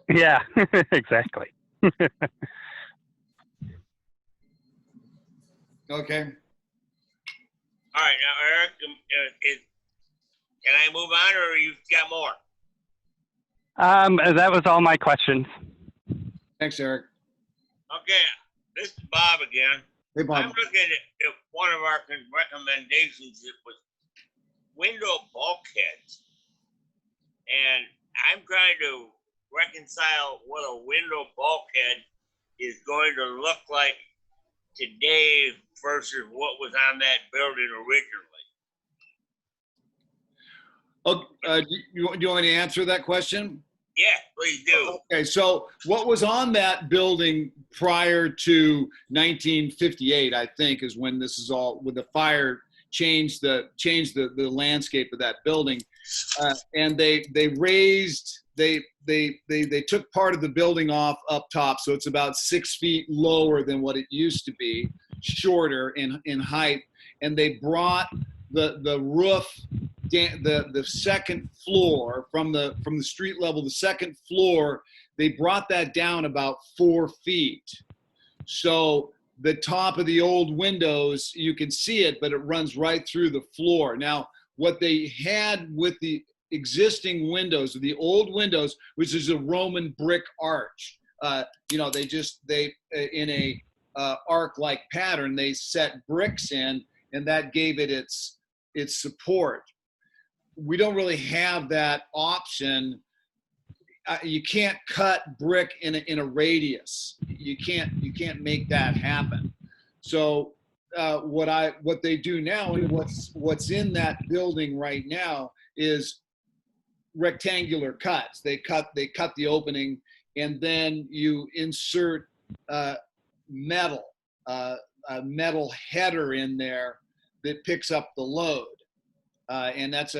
Yeah, exactly. Okay. All right, now Eric, can I move on, or you've got more? That was all my questions. Thanks, Eric. Okay, this is Bob again. Hey, Bob. I'm looking at one of our recommendations. It was window bulkheads. And I'm trying to reconcile what a window bulkhead is going to look like today versus what was on that building originally. Do you want me to answer that question? Yeah, please do. Okay, so what was on that building prior to 1958, I think, is when this is all, when the fire changed the landscape of that building, and they took part of the building off up top, so it's about 6 feet lower than what it used to be, shorter in height, and they brought the roof, the second floor from the street level, the second floor, they brought that down about 4 feet. So the top of the old windows, you can see it, but it runs right through the floor. Now, what they had with the existing windows, the old windows, which is a Roman brick arch, they in a arc-like pattern, they set bricks in, and that gave it its support. We don't really have that option. You can't cut brick in a radius. You can't make that happen. So what they do now, and what's in that building right now, is rectangular cuts. They cut the opening, and then you insert a metal header in there that picks up the load. And that's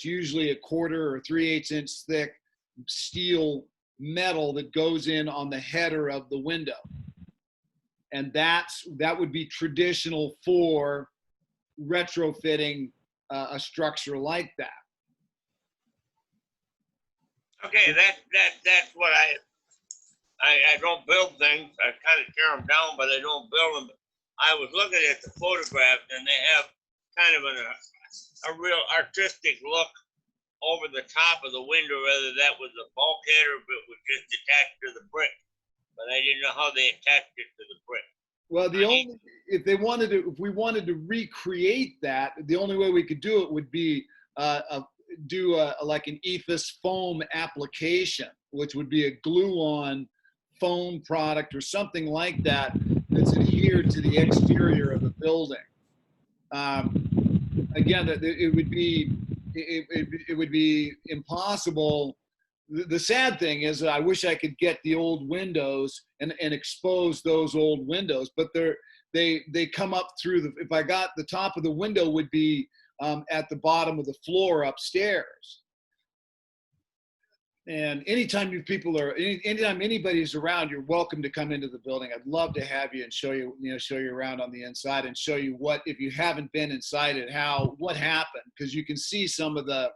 usually a 1/4 or 3/8 inch thick steel metal that goes in on the header of the window. And that would be traditional for retrofitting a structure like that. Okay, that's what I don't build things. I kind of tear them down, but I don't build them. I was looking at the photographs, and they have kind of a real artistic look over the top of the window, whether that was a bulkhead or if it was just attached to the brick. But I didn't know how they attached it to the brick. Well, if we wanted to recreate that, the only way we could do it would be do like an ethos foam application, which would be a glue-on foam product or something like that that's adhered to the exterior of the building. Again, it would be impossible. The sad thing is that I wish I could get the old windows and expose those old windows, but they come up through if I got the top of the window would be at the bottom of the floor upstairs. And anytime anytime anybody's around, you're welcome to come into the building. I'd love to have you and show you around on the inside and show you what, if you haven't been inside it, what happened, because you can see some of the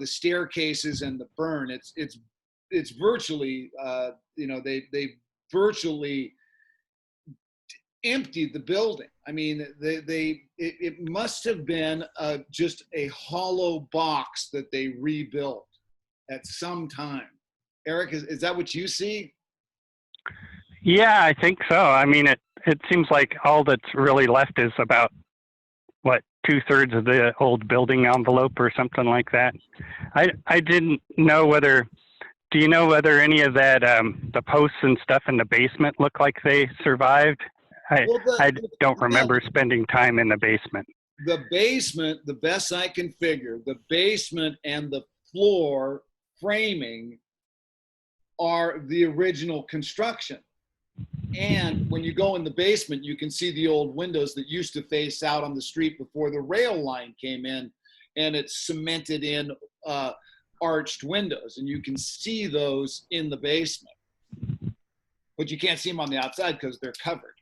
staircases and the burn. It's virtually, they virtually emptied the building. I mean, it must have been just a hollow box that they rebuilt at some time. Eric, is that what you see? Yeah, I think so. I mean, it seems like all that's really left is about, what, 2/3 of the old building envelope or something like that. I didn't know whether, do you know whether any of that, the posts and stuff in the basement look like they survived? I don't remember spending time in the basement. The basement, the best I can figure, the basement and the floor framing are the original construction. And when you go in the basement, you can see the old windows that used to face out on the street before the rail line came in, and it's cemented in arched windows, and you can see those in the basement. But you can't see them on the outside because they're covered.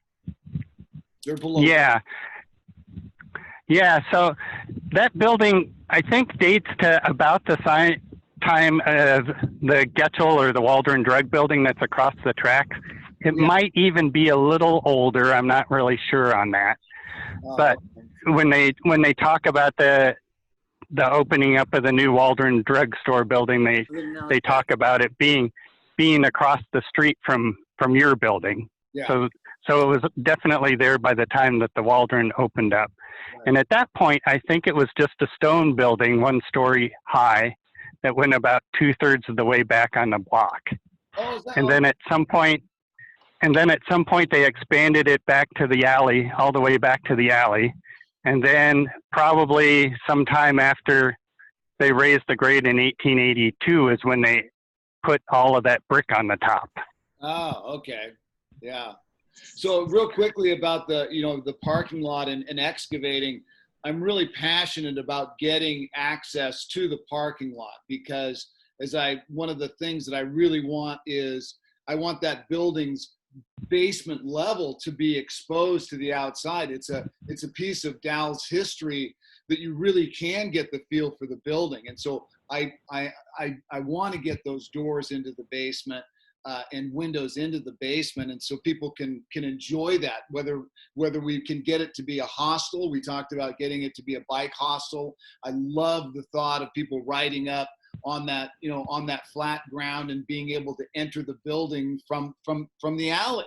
They're below. Yeah. Yeah, so that building, I think, dates to about the time of the Getchell or the Waldron Drug Building that's across the tracks. It might even be a little older. I'm not really sure on that. But when they talk about the opening up of the new Waldron Drug Store building, they talk about it being across the street from your building. Yeah. So it was definitely there by the time that the Waldron opened up. Right. And at that point, I think it was just a stone building, 1 story high, that went about 2/3 of the way back on the block. And then at some point, they expanded it back to the alley, all the way back to the alley. And then probably sometime after they raised the grade in 1882 is when they put all of that brick on the top. Oh, okay. Yeah. So real quickly about the parking lot and excavating, I'm really passionate about getting access to the parking lot, because one of the things that I really want is I want that building's basement level to be exposed to the outside. It's a piece of Dalles history that you really can get the feel for the building. And so I want to get those doors into the basement and windows into the basement, and so people can enjoy that. Whether we can get it to be a hostel, we talked about getting it to be a bike hostel. I love the thought of people riding up on that, on that flat ground and being able to enter the building from the alley.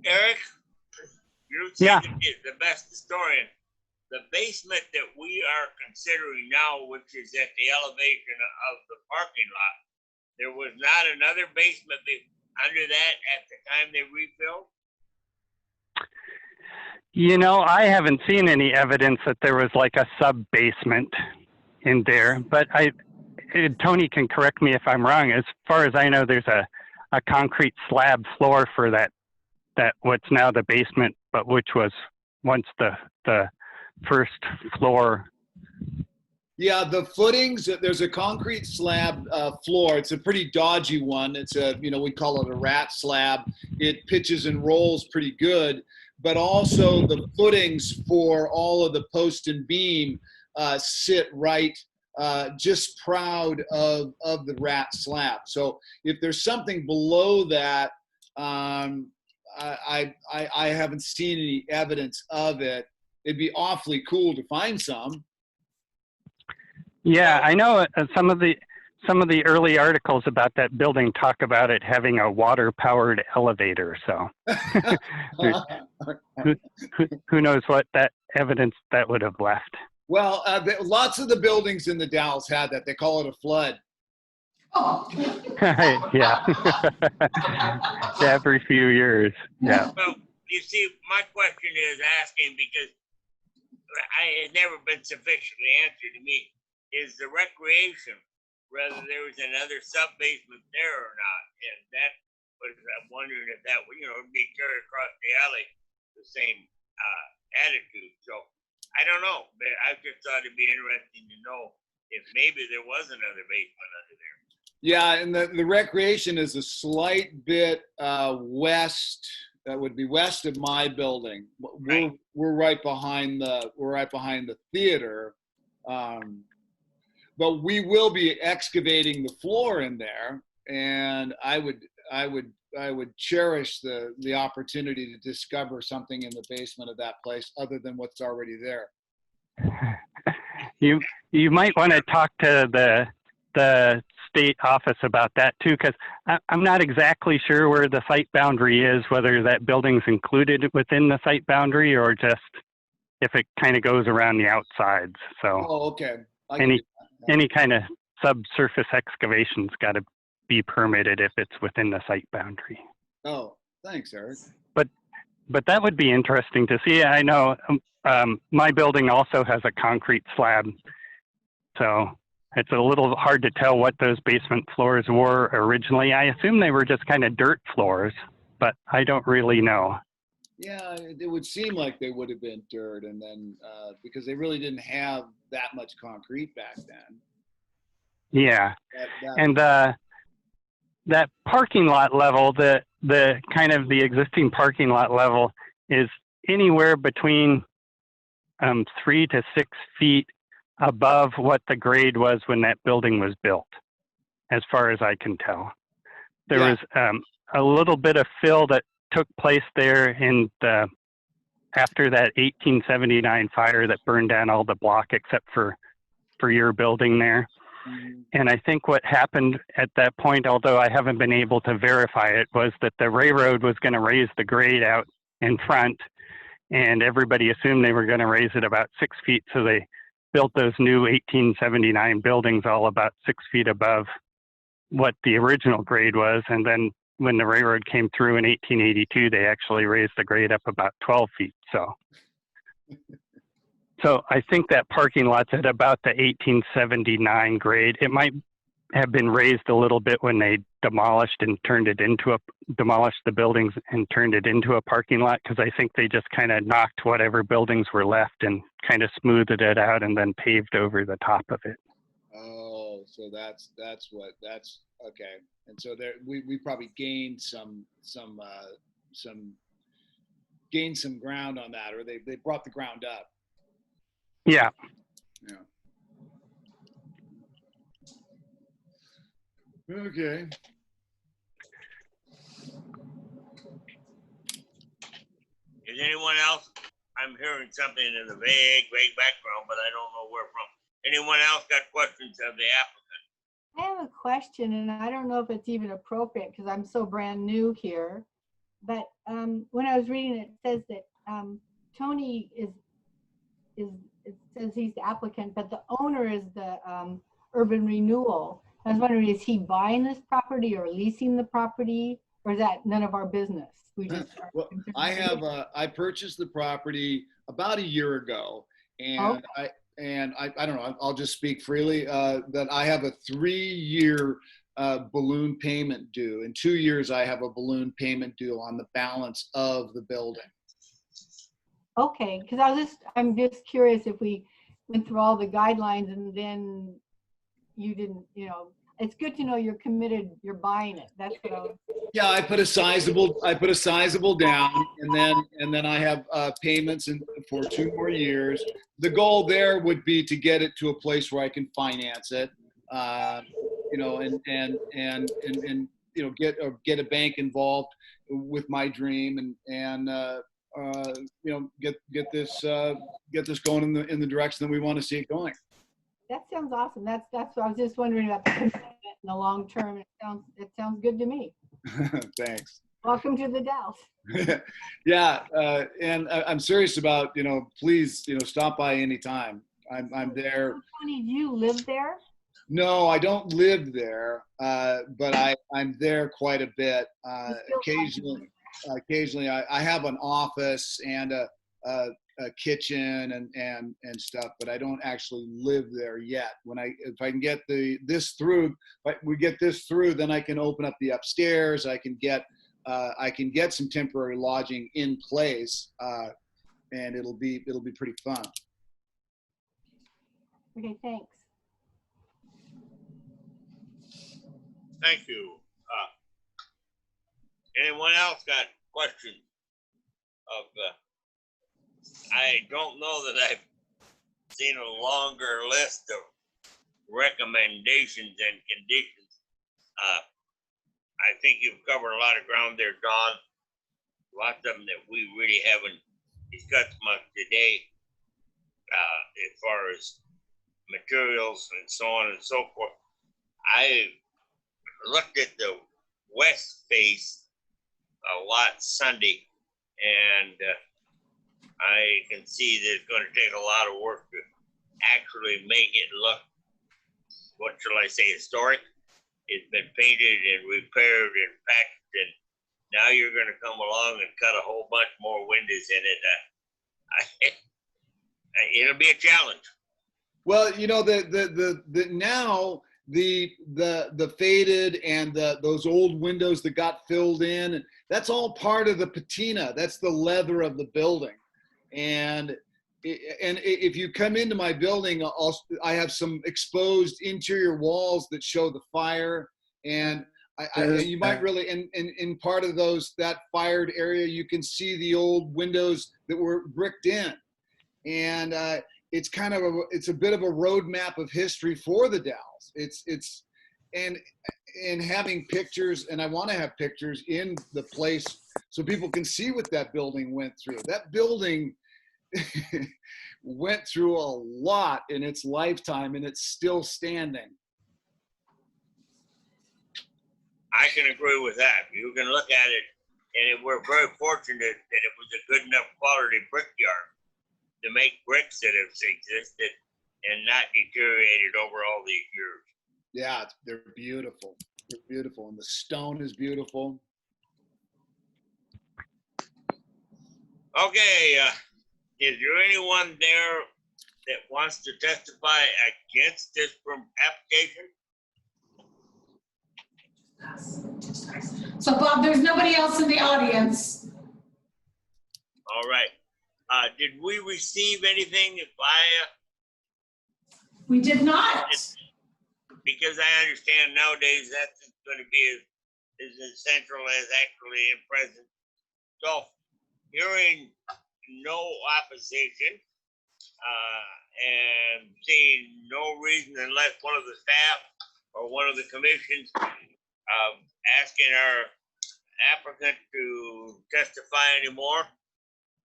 Eric, you Yeah. is the best historian. The basement that we are considering now, which is at the elevation of the parking lot, there was not another basement under that at the time they refilled? I haven't seen any evidence that there was like a sub basement in there, but Tony can correct me if I'm wrong. As far as I know, there's a concrete slab floor for that what's now the basement, but which was once the first floor. Yeah, the footings, there's a concrete slab floor. It's a pretty dodgy one. It's we call it a rat slab. It pitches and rolls pretty good, but also the footings for all of the post and beam sit right just proud of the rat slab. So if there's something below that, I haven't seen any evidence of it. It'd be awfully cool to find some. Yeah, I know some of the early articles about that building talk about it having a water-powered elevator. So who knows what that evidence that would have left. Well, lots of the buildings in the Dalles had that. They call it a flood. Yeah. Every few years. Yeah. Well, you see, my question is asking because it had never been sufficiently answered to me. Is the recreation, whether there was another sub basement there or not, and that was, I'm wondering if that would, be carried across the alley the same attitude. So I don't know, but I just thought it'd be interesting to know if maybe there was another basement under there. Yeah, and the recreation is a slight bit west. That would be west of my building. We're right behind the theater, but we will be excavating the floor in there, and I would cherish the opportunity to discover something in the basement of that place other than what's already there. You might want to talk to the state office about that too, because I'm not exactly sure where the site boundary is, whether that building's included within the site boundary or just if it kind of goes around the outsides. So Oh, okay. any kind of subsurface excavation's got to be permitted if it's within the site boundary. Oh, thanks, Eric. But that would be interesting to see. I know my building also has a concrete slab, so it's a little hard to tell what those basement floors were originally. I assume they were just kind of dirt floors, but I don't really know. Yeah, it would seem like they would have been dirt, and then because they really didn't have that much concrete back then. Yeah, and that parking lot level, the kind of the existing parking lot level is anywhere between 3 to 6 feet above what the grade was when that building was built, as far as I can tell. There was a little bit of fill that took place there after that 1879 fire that burned down all the block except for your building there. And I think what happened at that point, although I haven't been able to verify it, was that the railroad was going to raise the grade out in front, and everybody assumed they were going to raise it about 6 feet, so they built those new 1879 buildings all about 6 feet above what the original grade was. And then when the railroad came through in 1882, they actually raised the grade up about 12 feet. So I think that parking lot's at about the 1879 grade. It might have been raised a little bit when they demolished the buildings and turned it into a parking lot, because I think they just kind of knocked whatever buildings were left and kind of smoothed it out and then paved over the top of it. Oh, so that's okay. And so there we probably gained some ground on that, or they brought the ground up. Yeah. Yeah. Okay. Is anyone else? I'm hearing something in the vague background, but I don't know where from. Anyone else got questions of the applicant? I have a question, and I don't know if it's even appropriate because I'm so brand new here. But when I was reading it, says that Tony it says he's the applicant, but the owner is the Urban Renewal. I was wondering, is he buying this property or leasing the property, or is that none of our business? We just Well, I purchased the property about a year ago, and Okay. I don't know, I'll just speak freely, that I have a 3-year balloon payment due. In 2 years, I have a balloon payment due on the balance of the building. Okay, because I'm just curious if we went through all the guidelines and then you didn't, it's good to know you're committed, you're buying it. That's what I was. Yeah, I put a sizable down, and then I have payments for 2 more years. The goal there would be to get it to a place where I can finance it, and get a bank involved with my dream, and get this going in the direction that we want to see it going. That sounds awesome. That's what I was just wondering about the commitment in the long term. It sounds good to me. Thanks. Welcome to the Dells. Yeah, and I'm serious about, please, stop by anytime. I'm there. Tony, do you live there? No, I don't live there, but I'm there quite a bit. Occasionally I have an office and a kitchen and stuff, but I don't actually live there yet. If I can get this through, then I can open up the upstairs. I can get I can get some temporary lodging in place, and it'll be pretty fun. Okay, thanks. Thank you. Anyone else got questions of, I don't know that I've seen a longer list of recommendations and conditions. I think you've covered a lot of ground there, Don. Lots of them that we really haven't discussed much today, as far as materials and so on and so forth. I looked at the west face a lot Sunday, and I can see that it's going to take a lot of work to actually make it look, what shall I say, historic. It's been painted and repaired and patched, and now you're going to come along and cut a whole bunch more windows in it. It'll be a challenge. Well, you know, now the faded and those old windows that got filled in, that's all part of the patina. That's the leather of the building. And if you come into my building, I have some exposed interior walls that show the fire, and you might really, in part of that fired area, you can see the old windows that were bricked in, and it's kind of it's a bit of a roadmap of history for the Dalles. And having pictures, and I want to have pictures in the place so people can see what that building went through. That building went through a lot in its lifetime, and it's still standing. I can agree with that. You can look at it, and we're very fortunate that it was a good enough quality brickyard to make bricks that have existed and not deteriorated over all these years. Yeah, they're beautiful. They're beautiful, and the stone is beautiful. Okay, is there anyone there that wants to testify against this application? So Bob, there's nobody else in the audience. All right. Did we receive anything via? We did not. Because I understand nowadays that's going to be as essential as actually in present. So, hearing no opposition and seeing no reason unless one of the staff or one of the commissions asking our applicant to testify anymore.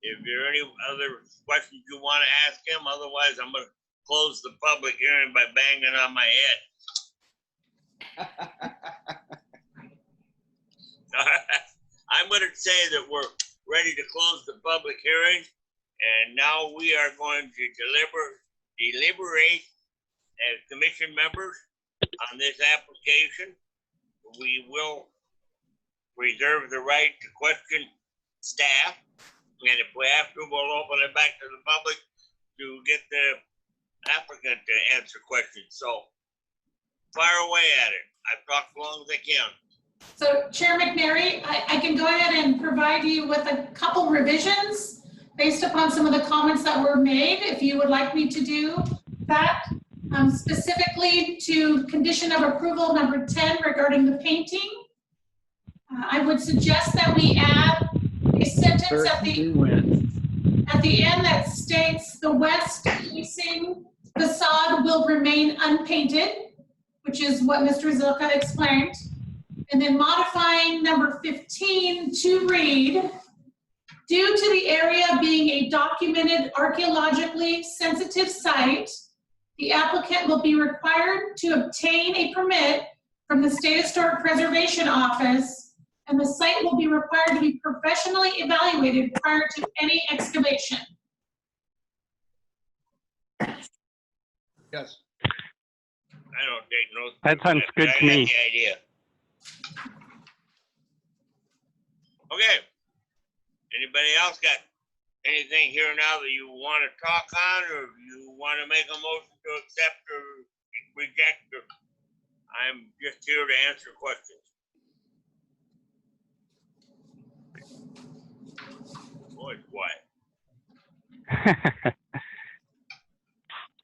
If there are any other questions you want to ask him, otherwise I'm going to close the public hearing by banging on my head. I'm going to say that we're ready to close the public hearing, and now we are going to deliberate as commission members on this application. We will reserve the right to question staff, and if we have to, we'll open it back to the public to get the applicant to answer questions. So fire away at it. I've talked as long as I can. So Chair McNary, I can go ahead and provide you with a couple revisions based upon some of the comments that were made, if you would like me to do that. Specifically to condition of approval number 10 regarding the painting. I would suggest that we add a sentence at the end that states the west facing facade will remain unpainted, which is what Mr. Zilka explained. And then modifying number 15 to read, due to the area being a documented archaeologically sensitive site, the applicant will be required to obtain a permit from the State Historic Preservation Office, and the site will be required to be professionally evaluated prior to any excavation. Yes. I don't take notes. That sounds good to me. The idea. Okay. Anybody else got anything here now that you want to talk on, or you want to make a motion to accept or reject? Or I'm just here to answer questions. Oh, it's quiet.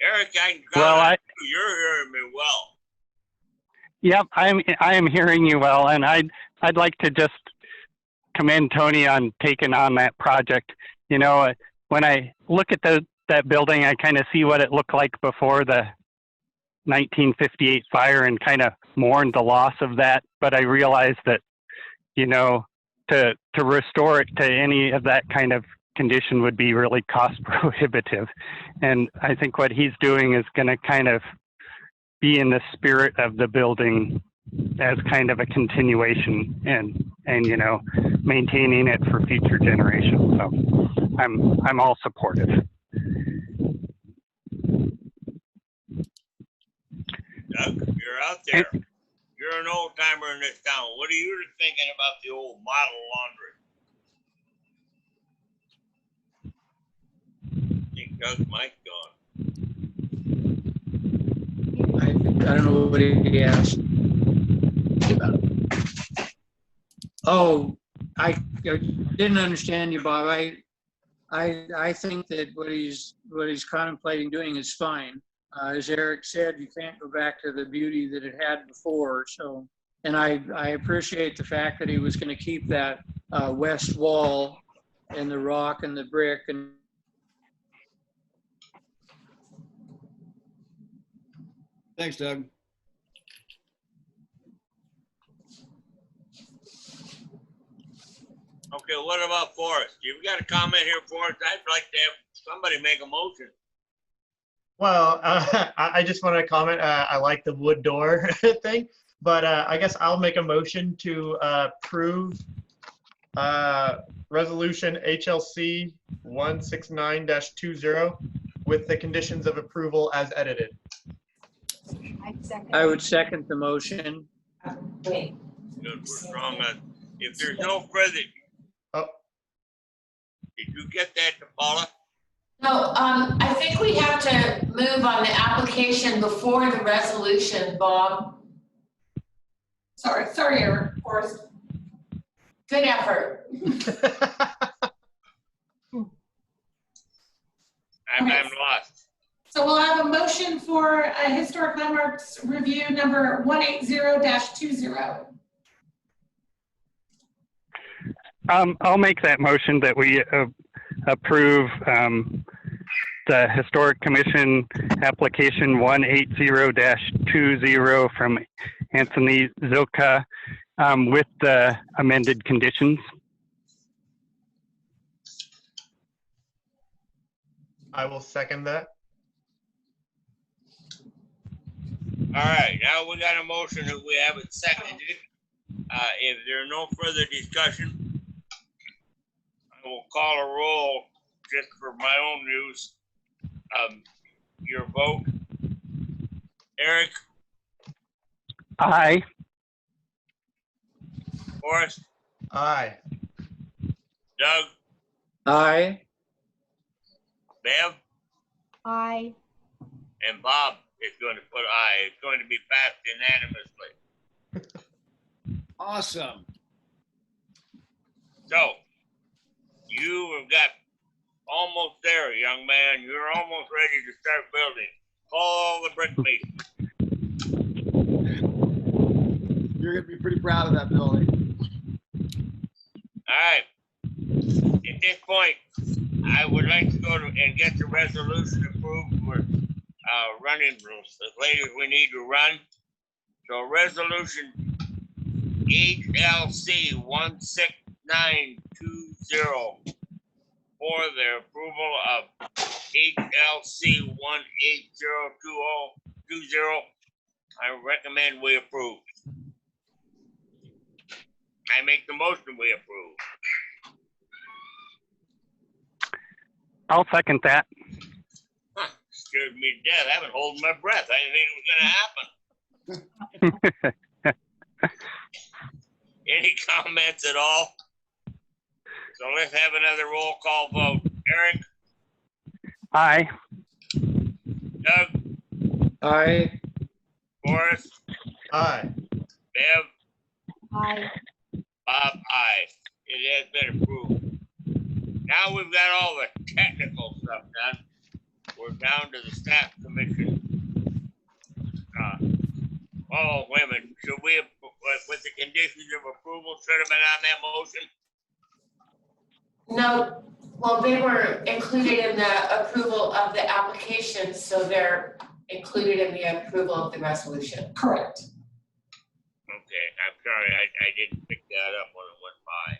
Eric, I can Well, comment. You're hearing me well. Yep, I am hearing you well, and I'd like to just commend Tony on taking on that project. You know, when I look at that building, I kind of see what it looked like before the 1958 fire and kind of mourn the loss of that. But I realized that, you know, to restore it to any of that kind of condition would be really cost prohibitive. And I think what he's doing is going to kind of be in the spirit of the building as kind of a continuation and you know, maintaining it for future generations. So I'm all supportive. Doug, you're out there. You're an old timer in this town. What are you thinking about the old model laundry? I think Doug's mic gone. I don't know what he asked. Oh, I didn't understand you, Bob. I think that what he's contemplating doing is fine. As Eric said, you can't go back to the beauty that it had before. So, and I appreciate the fact that he was going to keep that west wall and the rock and the brick. And Thanks, Doug. Okay, what about Forrest? You've got a comment here, Forrest. I'd like to have somebody make a motion. Well, I just want to comment. I like the wood door thing, but I guess I'll make a motion to approve resolution HLC 169-20 with the conditions of approval as edited. I would second the motion. Wait. Good, we're strong on. If there's no further. Oh. Did you get that, Paula? No, I think we have to move on the application before the resolution, Bob. Sorry, Eric, Forrest. Good effort. I'm lost. So we'll have a motion for a historic landmarks review number 180-20. I'll make that motion that we approve the Historic Commission application 180-20 from Anthony Zilka with the amended conditions. I will second that. All right, now we got a motion that we haven't seconded. If there are no further discussion, I will call a roll just for my own use. Your vote. Eric? Aye. Forrest? Aye. Doug? Aye. Bev? Aye. And Bob is going to put aye. It's going to be passed unanimously. Awesome. So, you have got almost there, young man. You're almost ready to start building. Call the brick mason. You're going to be pretty proud of that building. All right. At this point, I would like to go to and get the resolution approved. We're running as late as we need to run. So resolution HLC 16920 for the approval of HLC 18020. I recommend we approve. I make the motion we approve. I'll second that. Huh, scared me to death. I've been holding my breath. I didn't think it was gonna happen. Any comments at all? So let's have another roll call vote. Eric? Aye. Doug? Aye. Forrest? Aye. Bev? Aye. Bob? Aye. It has been approved. Now we've got all the technical stuff done. We're down to the staff commission. Oh, wait a minute, should we, with the conditions of approval, should have been on that motion? No, well, they were included in the approval of the application, so they're included in the approval of the resolution. Correct. Okay, I'm sorry, I didn't pick that up when it went by.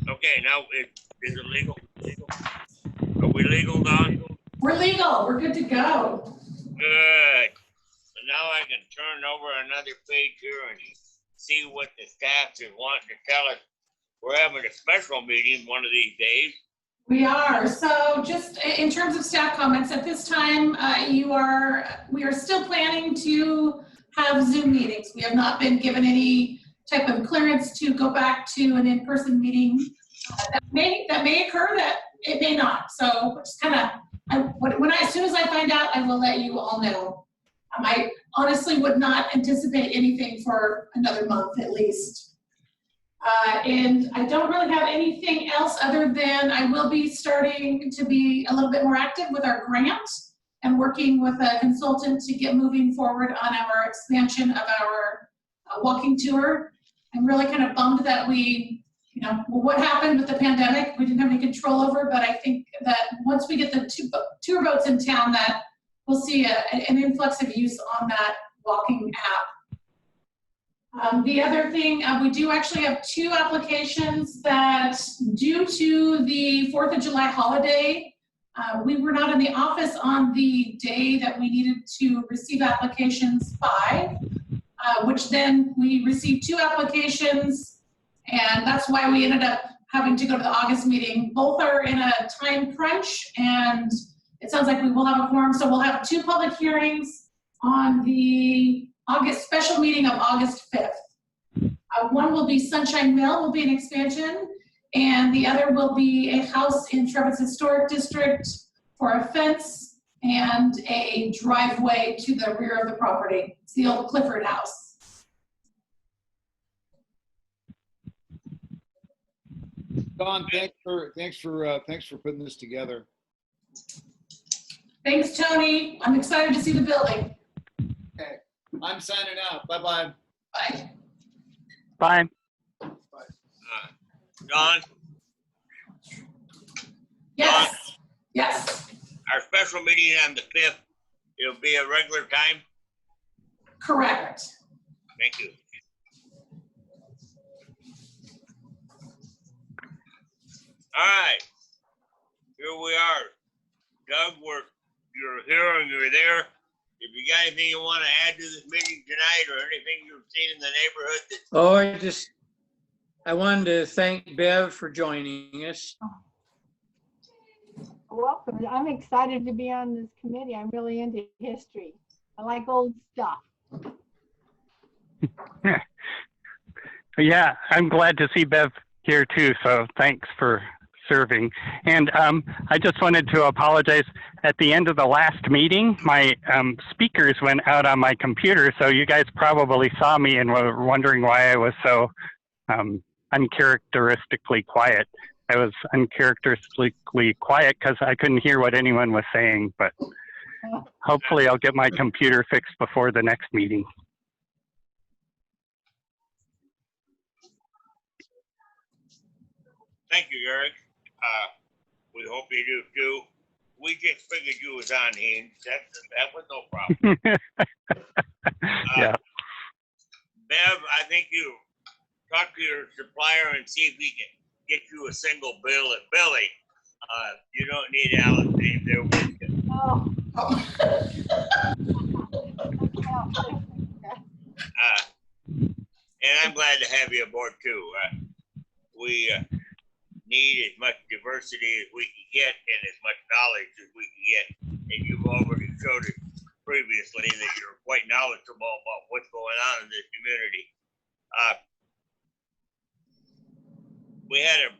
Okay, now, is it legal? Are we legal, Don? We're legal. We're good to go. Good. So now I can turn over another page here and see what the staff is wanting to tell us. We're having a special meeting one of these days. We are. So just in terms of staff comments, at this time, we are still planning to have Zoom meetings. We have not been given any type of clearance to go back to an in-person meeting. That may occur, that it may not. So just kind of, as soon as I find out, I will let you all know. I honestly would not anticipate anything for another month at least. And I don't really have anything else other than I will be starting to be a little bit more active with our grant and working with a consultant to get moving forward on our expansion of our walking tour. I'm really kind of bummed that what happened with the pandemic, we didn't have any control over, but I think that once we get the tour boats in town, that we'll see an influx of use on that walking app. The other thing, we do actually have 2 applications that, due to the 4th of July holiday, we were not in the office on the day that we needed to receive applications by, which then we received 2 applications, and that's why we ended up having to go to the August meeting. Both are in a time crunch, and it sounds like we will have a quorum, so we'll have 2 public hearings on the special meeting of August 5th. One will be Sunshine Mill, will be an expansion, and the other will be a house in Trevor's Historic District for a fence and a driveway to the rear of the property. It's the old Clifford House. Don, thanks for putting this together. Thanks, Tony. I'm excited to see the building. Okay, I'm signing out. Bye-bye. Bye. Bye. Don, Yes. Yes. our special meeting on the 5th, it'll be a regular time? Correct. Thank you. All right, here we are. Doug, you're here and you're there. If you got anything you want to add to this meeting tonight or anything you've seen in the neighborhood that I wanted to thank Bev for joining us. Welcome. I'm excited to be on this committee. I'm really into history. I like old stuff. Yeah, I'm glad to see Bev here too, so thanks for serving. And I just wanted to apologize. At the end of the last meeting, my speakers went out on my computer, so you guys probably saw me and were wondering why I was so uncharacteristically quiet. I was uncharacteristically quiet because I couldn't hear what anyone was saying, but hopefully I'll get my computer fixed before the next meeting. Thank you, Eric. We hope you do too. We just figured you was on hand. That was no problem. Yeah. Bev, I think you talk to your supplier and see if he can get you a single bill at Billy. You don't need Alan's name there with you. Oh. And I'm glad to have you aboard too. We need as much diversity as we can get and as much knowledge as we can get. And you've already showed it previously that you're quite knowledgeable about what's going on in this community. We had a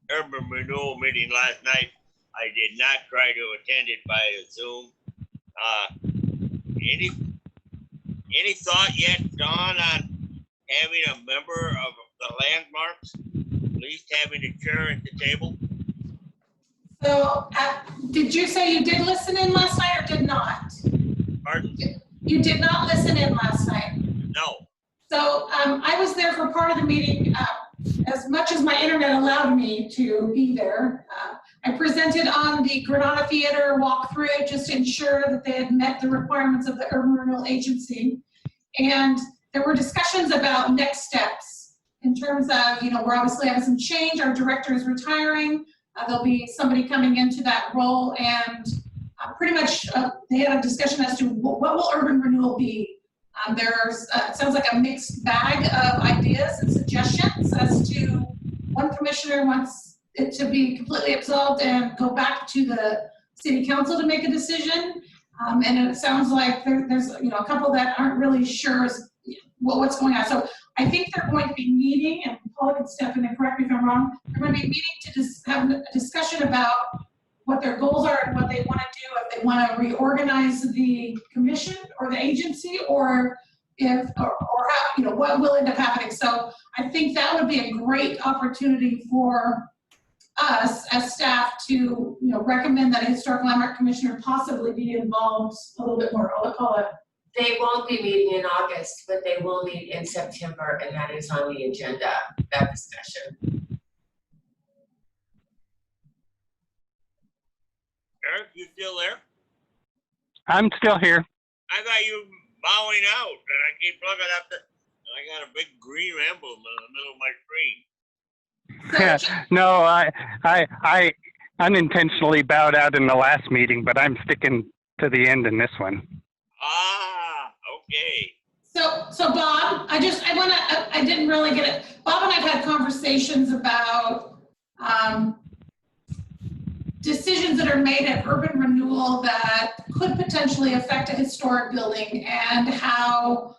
urban renewal meeting last night. I did not try to attend it by Zoom. Any thought yet, Don, on having a member of the landmarks least having a chair at the table. So, did you say you did listen in last night or did not? Pardon? You did not listen in last night. No. So I was there for part of the meeting, as much as my internet allowed me to be there. I presented on the Granada Theater walkthrough just to ensure that they had met the requirements of the Urban Renewal Agency. And there were discussions about next steps in terms of, we're obviously having some change. Our director is retiring. There'll be somebody coming into that role, and pretty much they had a discussion as to what will urban renewal be. There's it sounds like a mixed bag of ideas and suggestions as to one commissioner wants it to be completely absolved and go back to the city council to make a decision. And it sounds like there's a couple that aren't really sure what's going on. So I think they're going to be meeting, and Paula can step in and correct me if I'm wrong, they're going to be meeting to just have a discussion about what their goals are and what they want to do, if they want to reorganize the commission or the agency, or how, what will end up happening. So I think that would be a great opportunity for us as staff to, recommend that a historic landmark commissioner possibly be involved a little bit more. I'll call it. They won't be meeting in August, but they will meet in September, and that is on the agenda, that discussion. Eric, you still there? I'm still here. I got you bowing out, and I keep looking up and I got a big green emblem in the middle of my screen. No, I unintentionally bowed out in the last meeting, but I'm sticking to the end in this one. Ah, okay. So Bob, I didn't really get it. Bob and I've had conversations about decisions that are made at urban renewal that could potentially affect a historic building, and how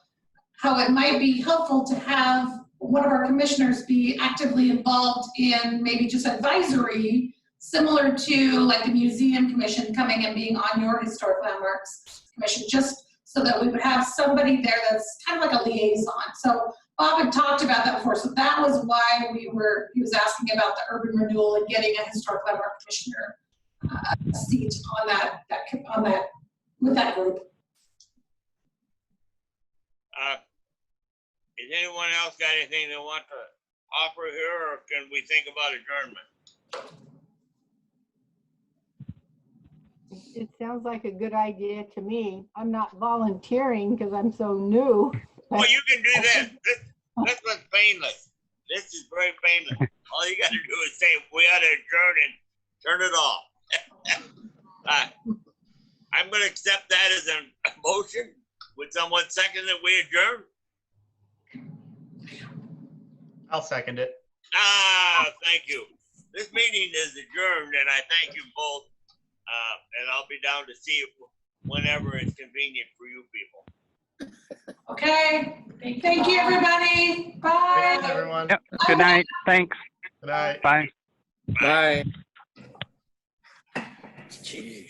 it might be helpful to have one of our commissioners be actively involved in maybe just advisory, similar to like the museum commission coming and being on your historic landmarks commission, just so that we would have somebody there that's kind of like a liaison. So Bob had talked about that before. So that was why he was asking about the urban renewal and getting a historic landmark commissioner seat on that with that group. Is anyone else got anything they want to offer here, or can we think about adjournment? It sounds like a good idea to me. I'm not volunteering because I'm so new. Well, you can do that. This was painless. This is very painless. All you got to do is say, we ought to adjourn and turn it off. I'm going to accept that as a motion. Would someone second that we adjourn? I'll second it. Thank you. This meeting is adjourned, and I thank you both. And I'll be down to see you whenever it's convenient for you people. Okay. Thank you, everybody. Bye. Thanks, everyone. Yep. Good night. Thanks. Good night. Bye. Bye. Gee.